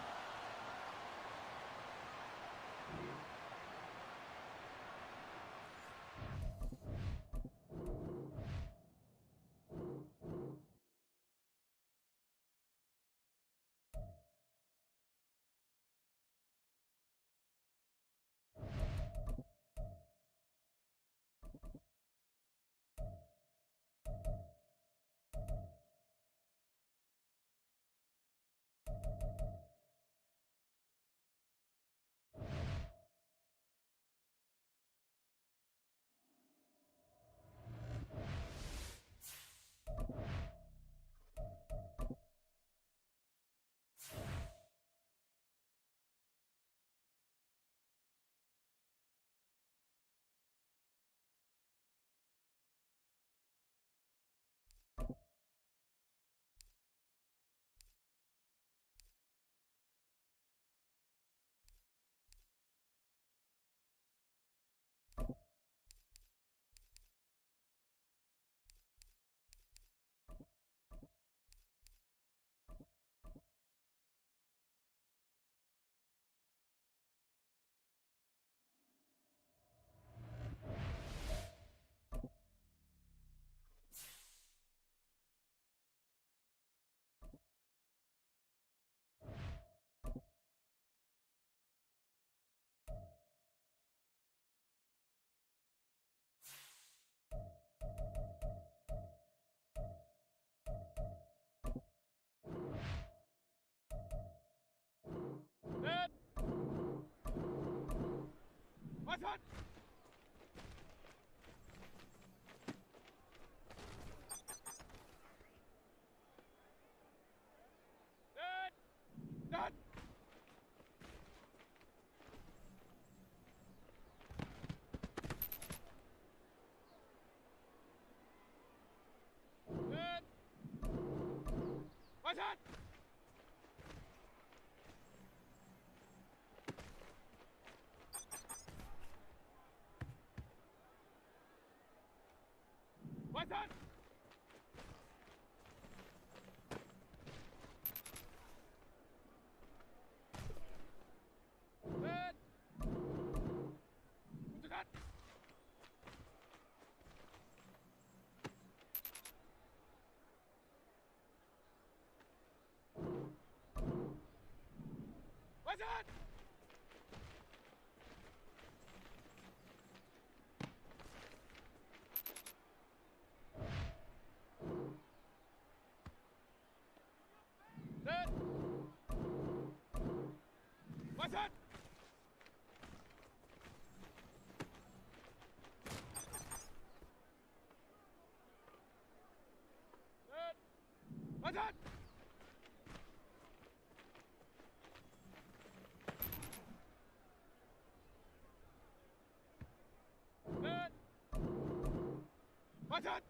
What's that? Dad! Dad! What's that? What's that? Dad! What's that? What's that? Dad! What's that? Dad! What's that? Dad! What's that?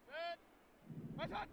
Dad! What's that?